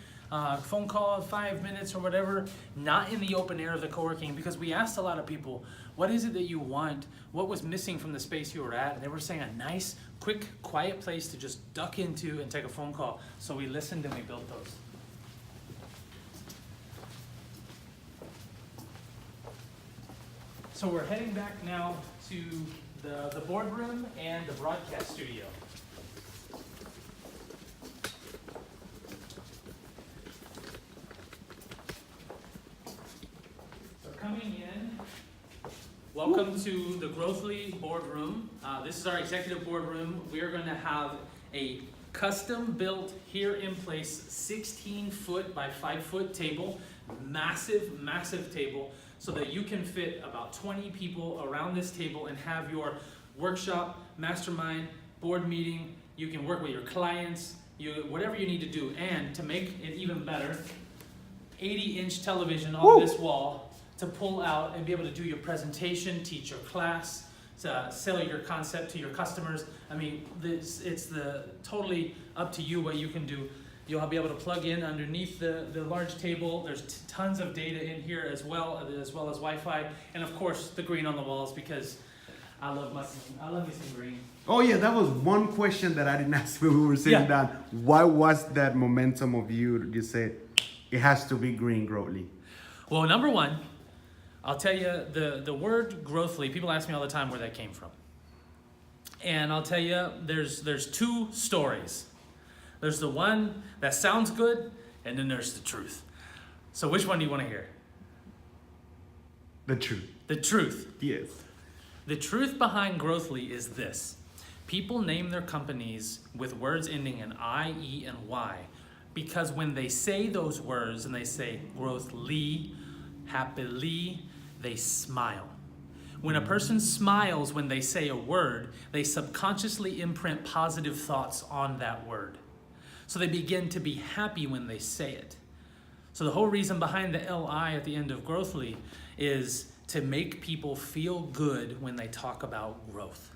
phone call, 5 minutes or whatever, not in the open air of the co-working, because we asked a lot of people, what is it that you want? What was missing from the space you were at? And they were saying a nice, quick, quiet place to just duck into and take a phone call. So we listened and we built those. So we're heading back now to the boardroom and the broadcast studio. So coming in, welcome to the Growthli boardroom. This is our executive boardroom. We are going to have a custom built here in place 16-foot by 5-foot table, massive, massive table, so that you can fit about 20 people around this table and have your workshop, mastermind, board meeting. You can work with your clients, whatever you need to do. And to make it even better, 80-inch television on this wall to pull out and be able to do your presentation, teach your class, to sell your concept to your customers. I mean, it's totally up to you what you can do. You'll be able to plug in underneath the large table. There's tons of data in here as well as Wi-Fi, and of course the green on the walls, because I love me some green. Oh yeah, that was one question that I didn't ask when we were sitting down. Why was that momentum of you just say it has to be green, Growthli? Well, number one, I'll tell you the word Growthli. People ask me all the time where that came from, and I'll tell you there's 2 stories. There's the one that sounds good, and then there's the truth. So which one do you want to hear? The truth. The truth. Yes. The truth behind Growthli is this. People name their companies with words ending in I, E, and Y because when they say those words and they say Growthli, happily, they smile. When a person smiles when they say a word, they subconsciously imprint positive thoughts on that word. So they begin to be happy when they say it. So the whole reason behind the L-I at the end of Growthli is to make people feel good when they talk about growth.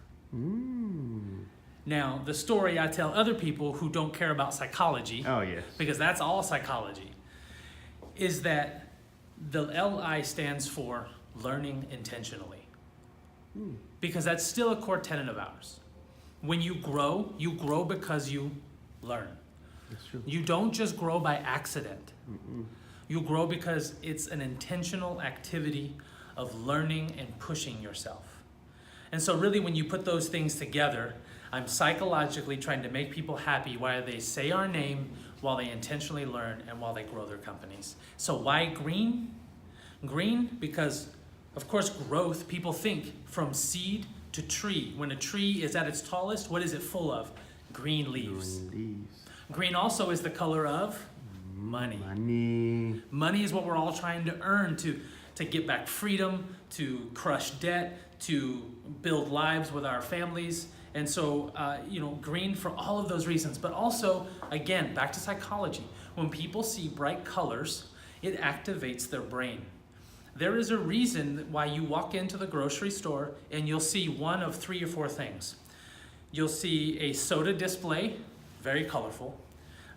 Now, the story I tell other people who don't care about psychology, because that's all psychology, is that the L-I stands for learning intentionally. Because that's still a core tenet of ours. When you grow because you learn. That's true. You don't just grow by accident. You grow because it's an intentional activity of learning and pushing yourself. And so really when you put those things together, I'm psychologically trying to make people happy while they say our name, while they intentionally learn, and while they grow their companies. So why green? Green because, of course, growth, people think from seed to tree. When a tree is at its tallest, what is it full of? Green leaves. Green leaves. Green also is the color of Money. Money. Money is what we're all trying to earn to get back freedom, to crush debt, to build lives with our families. And so, green for all of those reasons. But also, again, back to psychology. When people see bright colors, it activates their brain. There is a reason why you walk into the grocery store and you'll see one of 3 or 4 things. You'll see a soda display, very colorful,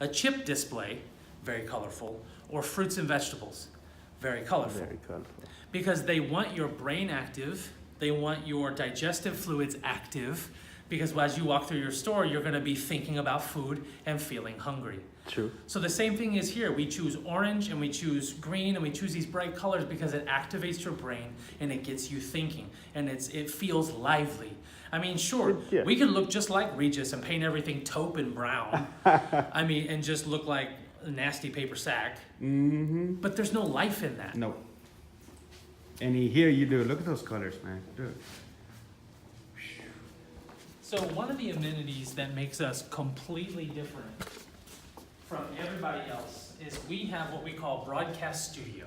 a chip display, very colorful, or fruits and vegetables, very colorful. Very colorful. Because they want your brain active, they want your digestive fluids active, because as you walk through your store, you're gonna be thinking about food and feeling hungry. True. So the same thing is here. We choose orange and we choose green and we choose these bright colors because it activates your brain and it gets you thinking and it feels lively. I mean, sure, Yeah. we can look just like Regis and paint everything taupe and brown. And just look like a nasty paper sack. Mm-hmm. But there's no life in that. No. And here you do. Look at those colors, man. Dude. So one of the amenities that makes us completely different from everybody else is we have what we call broadcast studio.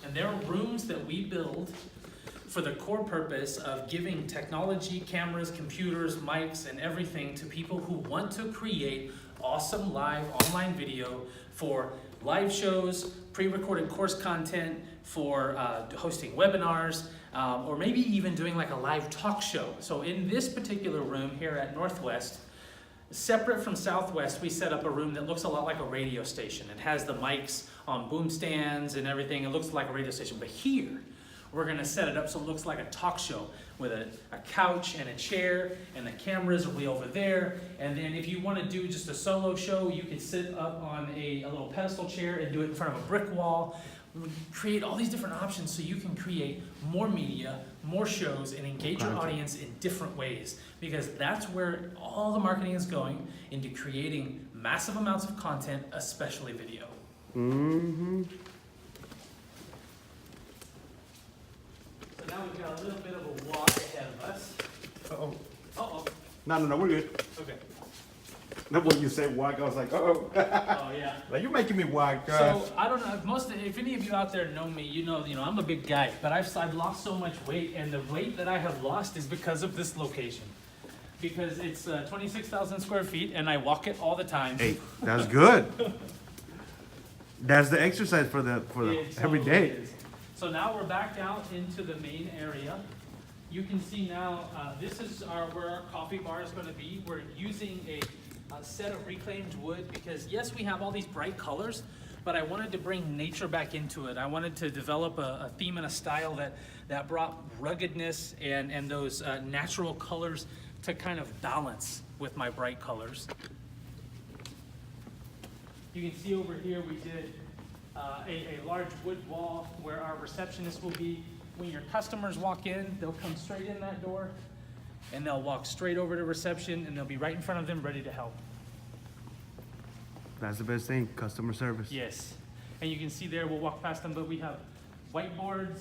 And there are rooms that we build for the core purpose of giving technology, cameras, computers, mics, and everything to people who want to create awesome live online video for live shows, pre-recorded course content, for hosting webinars, or maybe even doing like a live talk show. So in this particular room here at Northwest, separate from Southwest, we set up a room that looks a lot like a radio station. It has the mics on boom stands and everything. It looks like a radio station. But here, we're gonna set it up so it looks like a talk show with a couch and a chair, and the cameras will be over there. And then if you wanna do just a solo show, you can sit up on a little pedestal chair and do it in front of a brick wall. We create all these different options so you can create more media, more shows, and engage your audience in different ways. Because that's where all the marketing is going, into creating massive amounts of content, especially video. Mm-hmm. So now we've got a little bit of a walk ahead of us. Uh-oh. Uh-oh, No, we're good. okay. That's what you said, walk. I was like, uh-oh. Oh, yeah. Like, you're making me walk. So I don't know if any of you out there know me, you know I'm a big guy, but I've lost so much weight, and the weight that I have lost is because of this location, because it's 26,000 square feet, and I walk it all the time. Hey, that's good. That's the exercise for the It every totally day. is. So now we're back out into the main area. You can see now this is where our coffee bar is going to be. We're using a set of reclaimed wood because yes, we have all these bright colors, but I wanted to bring nature back into it. I wanted to develop a theme and a style that brought ruggedness and those natural colors to kind of balance with my bright colors. You can see over here we did a large wood wall where our receptionist will be. When your customers walk in, they'll come straight in that door and they'll walk straight over to reception and they'll be right in front of them ready to help. That's the best thing, customer service. Yes. And you can see there, we'll walk past them, but we have whiteboards.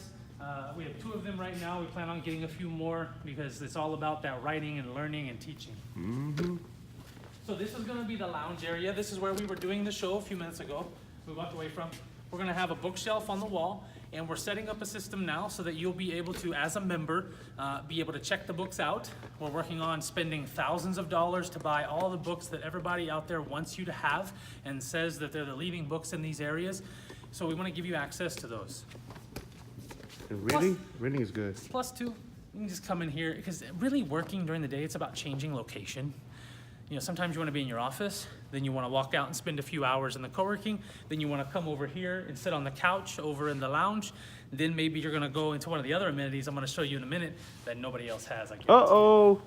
We have 2 of them right now. We plan on getting a few more because it's all about that writing and learning and teaching. Mm-hmm. So this is going to be the lounge area. This is where we were doing the show a few minutes ago. We walked away from. We're going to have a bookshelf on the wall, and we're setting up a system now so that you'll be able to, as a member, be able to check the books out. We're working on spending thousands of dollars to buy all the books that everybody out there wants you to have and says that they're the leading books in these areas. So we want to give you access to those. Reading is good. Plus 2, you can just come in here because really working during the day, it's about changing location. Sometimes you want to be in your office, then you want to walk out and spend a few hours in the co-working, then you want to come over here and sit on the couch over in the lounge, then maybe you're going to go into one of the other amenities I'm going to show you in a minute that nobody else has. I guarantee you. Uh-oh.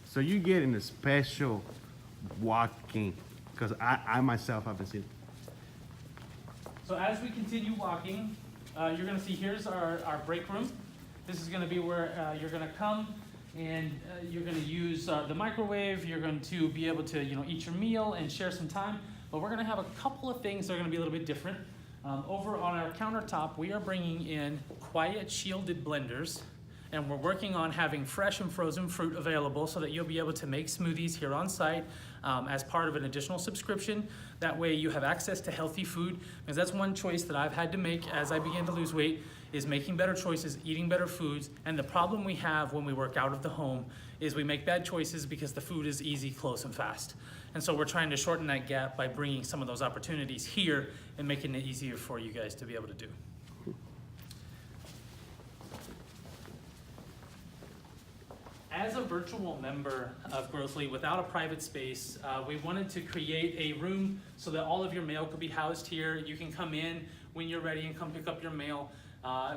So you get in the special walking, because I myself haven't seen it. So as we continue walking, you're going to see here's our break room. This is going to be where you're going to come and you're going to use the microwave. You're going to be able to eat your meal and share some time. But we're going to have a couple of things that are going to be a little bit different. Over on our countertop, we are bringing in quiet shielded blenders and we're working on having fresh and frozen fruit available so that you'll be able to make smoothies here on site as part of an additional subscription. That way you have access to healthy food, because that's one choice that I've had to make as I began to lose weight, is making better choices, eating better foods. And the problem we have when we work out of the home is we make bad choices because the food is easy, close, and fast. And so we're trying to shorten that gap by bringing some of those opportunities here and making it easier for you guys to be able to do. As a virtual member of Growthli without a private space, we wanted to create a room so that all of your mail could be housed here. You can come in when you're ready and come pick up your mail.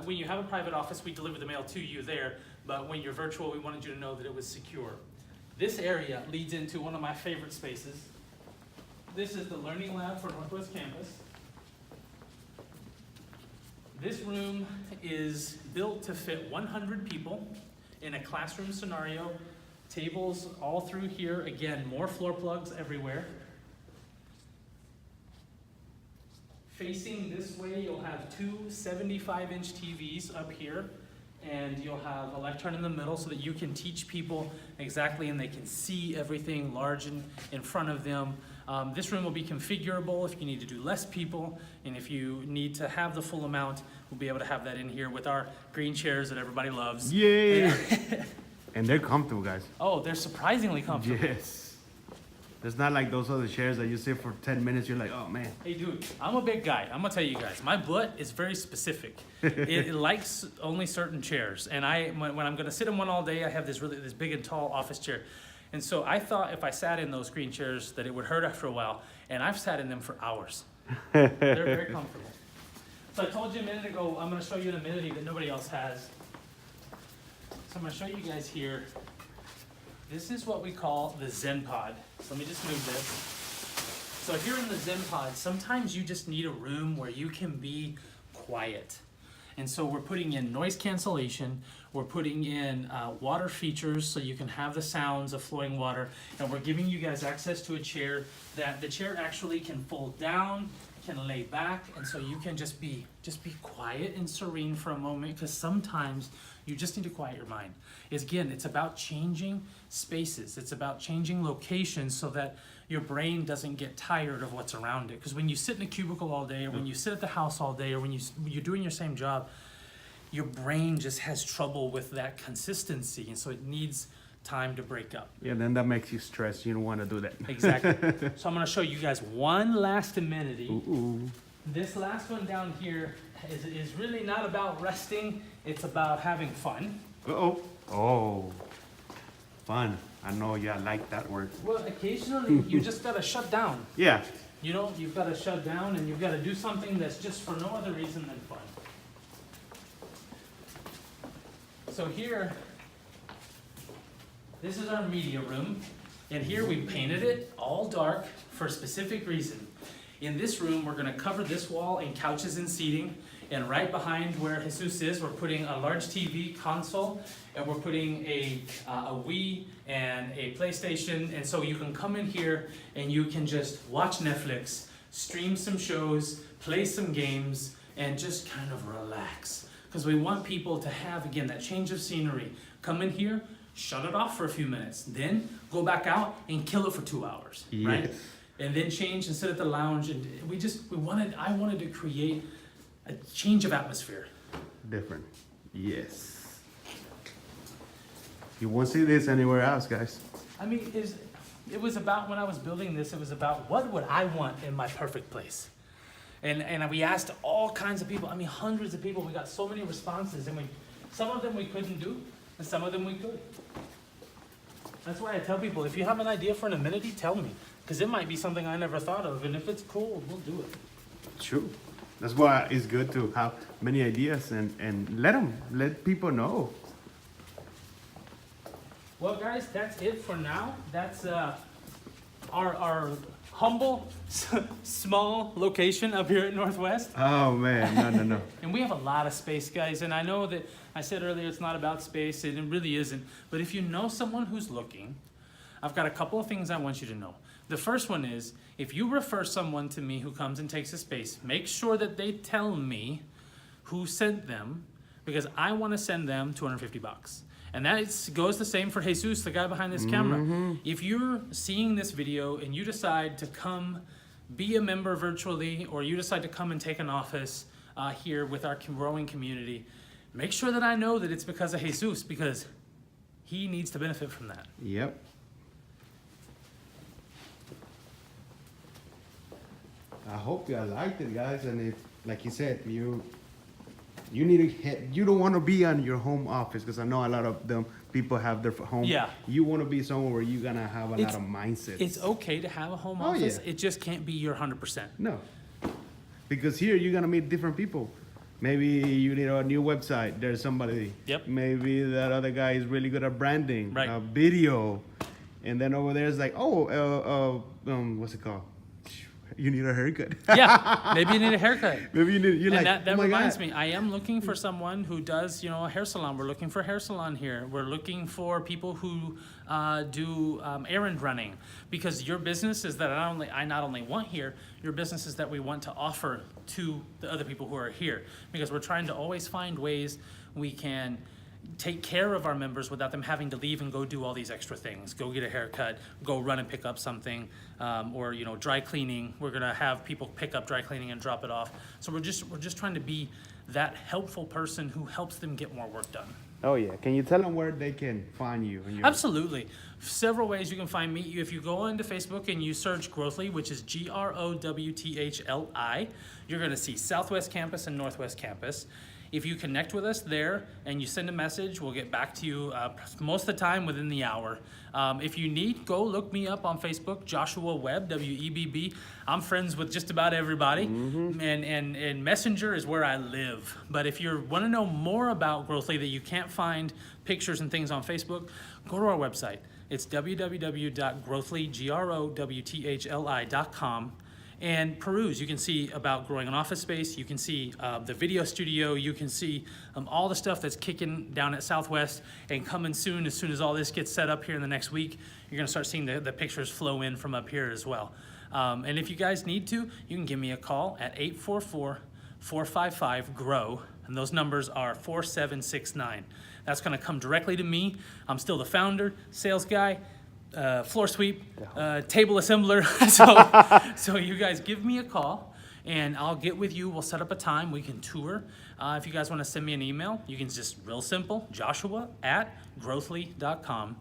When you have a private office, we deliver the mail to you there, but when you're virtual, we wanted you to know that it was secure. This area leads into one of my favorite spaces. This is the Learning Lab for Northwest Campus. This room is built to fit 100 people in a classroom scenario. Tables all through here. Again, more floor plugs everywhere. Facing this way, you'll have two 75-inch TVs up here, and you'll have a lectern in the middle so that you can teach people exactly and they can see everything large in front of them. This room will be configurable if you need to do less people, and if you need to have the full amount, we'll be able to have that in here with our green chairs that everybody loves. Yay! And they're comfortable, guys. Oh, they're surprisingly comfortable. Yes. It's not like those other chairs that you sit for 10 minutes, you're like, oh man. Hey dude, I'm a big guy. I'm gonna tell you guys, my butt is very specific. It likes only certain chairs. And when I'm gonna sit in one all day, I have this big and tall office chair. And so I thought if I sat in those green chairs that it would hurt after a while, and I've sat in them for hours. They're very comfortable. So I told you a minute ago, I'm gonna show you an amenity that nobody else has. So I'm gonna show you guys here. This is what we call the Zen Pod. So let me just move this. So here in the Zen Pod, sometimes you just need a room where you can be quiet. And so we're putting in noise cancellation, we're putting in water features so you can have the sounds of flowing water, and we're giving you guys access to a chair that the chair actually can fold down, can lay back, and so you can just be quiet and serene for a moment, because sometimes you just need to quiet your mind. It's about changing spaces. It's about changing locations so that your brain doesn't get tired of what's around it. Because when you sit in a cubicle all day, or when you sit at the house all day, or when you're doing your same job, your brain just has trouble with that consistency, and so it needs time to break up. Yeah, then that makes you stressed. You don't want to do that. Exactly. So I'm going to show you guys one last amenity. Ooh. This last one down here is really not about resting. It's about having fun. Uh-oh. Oh. Fun. I know, yeah, I like that word. Well, occasionally you just got to shut down. Yeah. You know, you've got to shut down and you've got to do something that's just for no other reason than fun. So here, this is our media room. And here we painted it all dark for a specific reason. In this room, we're gonna cover this wall in couches and seating. And right behind where Jesus is, we're putting a large TV console, and we're putting a Wii and a PlayStation. And so you can come in here and you can just watch Netflix, stream some shows, play some games, and just kind of relax. Because we want people to have, again, that change of scenery. Come in here, shut it off for a few minutes, then go back out and kill it for 2 hours, Yes. right? And then change and sit at the lounge. And I wanted to create a change of atmosphere. Different. Yes. You won't see this anywhere else, guys. I mean, it was about, when I was building this, it was about what would I want in my perfect place? And we asked all kinds of people, I mean, hundreds of people. We got so many responses, and some of them we couldn't do, and some of them we could. That's why I tell people, if you have an idea for an amenity, tell me. Because it might be something I never thought of, and if it's cool, we'll do it. True. That's why it's good to have many ideas and let people know. Well, guys, that's it for now. That's our humble, small location up here at Northwest. Oh man, no. And we have a lot of space, guys. And I know that I said earlier it's not about space, and it really isn't. But if you know someone who's looking, I've got a couple of things I want you to know. The first one is, if you refer someone to me who comes and takes a space, make sure that they tell me who sent them, because I want to send them $250. And that goes the same for Jesus, the guy behind this camera. If you're seeing this video and you decide to come be a member virtually, or you decide to come and take an office here with our growing community, make sure that I know that it's because of Jesus, because he needs to benefit from that. Yep. I hope you liked it, guys. And if, like you said, you need to you don't want to be on your home office, because I know a lot of them people have their home. Yeah. You want to be somewhere where you're gonna have a lot of mindsets. It's okay to have a home Oh, office. yeah. It just can't be your 100%. No, because here you're gonna meet different people. Maybe you need a new website. There's somebody. Yep. Maybe that other guy is really good at branding, Right. Video, and then over there is like, what's it called? You need a haircut. Yeah, maybe you need a haircut. Maybe you need. You're And like, that oh my reminds God. me, I am looking for someone who does, a hair salon. We're looking for a hair salon here. We're looking for people who do errand running, because your business is that I not only want here, your business is that we want to offer to the other people who are here, because we're trying to always find ways we can take care of our members without them having to leave and go do all these extra things. Go get a haircut, go run and pick up something, or dry cleaning. We're gonna have people pick up dry cleaning and drop it off. So we're just trying to be that helpful person who helps them get more work done. Oh yeah. Can you tell them where they can find you? In your... Absolutely. Several ways you can find me. If you go into Facebook and you search Growthli, which is Growthli, you're gonna see Southwest Campus and Northwest Campus. If you connect with us there and you send a message, we'll get back to you most of the time within the hour. If you need, go look me up on Facebook, Joshua Webb, W-E-B-B. I'm friends with just about everybody, and Messenger is where I live. But if you want to know more about Growthli that you can't find pictures and things on Facebook, go to our website. It's www.growthli.com. And peruse. You can see about growing an office space. You can see the video studio. You can see all the stuff that's kicking down at Southwest and coming soon. As soon as all this gets set up here in the next week, you're gonna start seeing the pictures flow in from up here as well. And if you guys need to, you can give me a call at 844-455-GROW. And those numbers are 4769. That's gonna come directly to me. I'm still the founder, sales guy, floor sweep, table assembler. So you guys give me a call and I'll get with you. We'll set up a time. We can tour. If you guys want to send me an email, you can just real simple, joshua@growthli.com.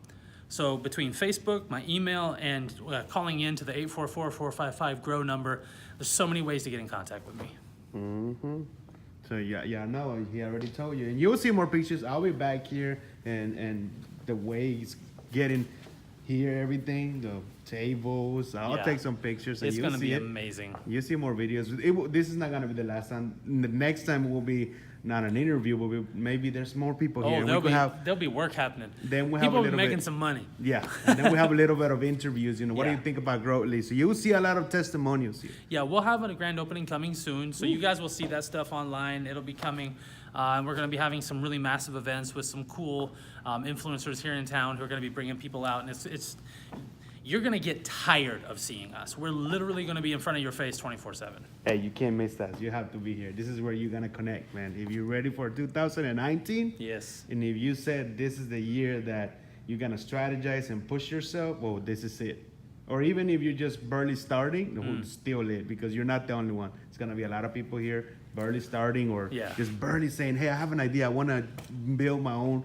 So between Facebook, my email, and calling in to the 844-455-GROW number, there's so many ways to get in contact with me. So yeah, no, he already told you, and you'll see more pictures. I'll be back here, and the way he's getting here, everything, the tables. I'll take some pictures. And It's you'll going to see be it. amazing. You'll see more videos. This is not going to be the last time. The next time will be not an interview, but maybe there's more people here. Oh, there'll be work happening. Then we'll have people a will be little making bit, some money. Yeah, and then we have a little bit of interviews. What do Yeah. you think about Growthli? So you'll see a lot of testimonials here. Yeah, we'll have a grand opening coming soon, so you guys will see that stuff online. It'll be coming, and we're going to be having some really massive events with some cool influencers here in town who are going to be bringing people out, and it's you're going to get tired of seeing us. We're literally going to be in front of your face 24/7. Hey, you can't miss that. You have to be here. This is where you're gonna connect, man. If you're ready for 2019, Yes. and if you said this is the year that you're gonna strategize and push yourself, well, this is it. Or even if you're just barely starting, still it, because you're not the only one. It's gonna be a lot of people here barely starting, or just barely saying, hey, I have an idea. I wanna build my own,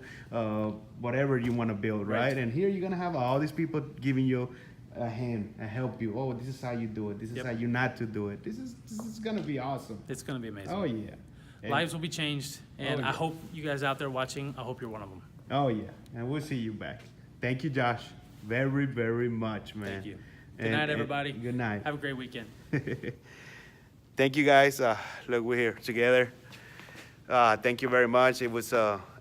whatever you wanna build, right? And here you're gonna have all these people giving you a hand and help you. Oh, this is how you do it. This is how you not to do it. This is gonna be awesome. It's going to be amazing. Oh yeah. And- Lives will be changed, and yeah. I hope you guys out there watching, I hope you're one of them. Oh yeah, and we'll see you back. Thank you, Josh, very, very much, man. Thank you. Good night, everybody. Good night. Have a great weekend. Thank you, guys. Look, we're here together. Thank you very much. It was.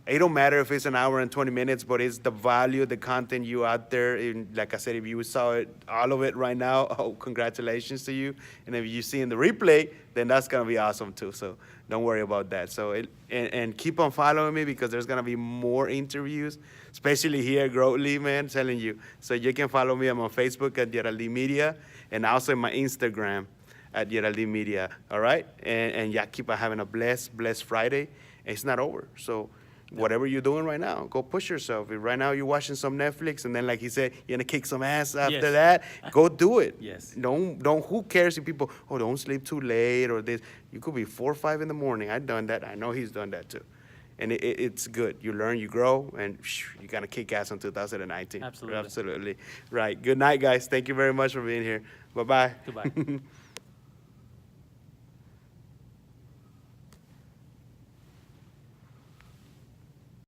It don't matter if it's an hour and 20 minutes, but it's the value, the content you out there. And like I said, if you saw it, all of it right now, oh, congratulations to you. And if you see in the replay, then that's gonna be awesome too. So don't worry about that. So and keep on following me, because there's gonna be more interviews, especially here at Growthli, man, telling you. So you can follow me. I'm on Facebook at Yeraldy Media, and also in my Instagram at Yeraldy Media. All right, and yeah, keep on having a blessed Friday. It's not over. So whatever you're doing right now, go push yourself. If right now you're watching some Netflix, and then like he said, you're gonna kick some ass after Yes. that, go do it. Yes. Don't. Who cares if people? Oh, don't sleep too late or this. You could be 4 or 5 in the morning. I've done that. I know he's done that too, and it's good. You learn, you grow, and you're gonna kick ass in 2019. Absolutely. Absolutely. Right. Good night, guys. Thank you very much for being here. Bye bye. Goodbye.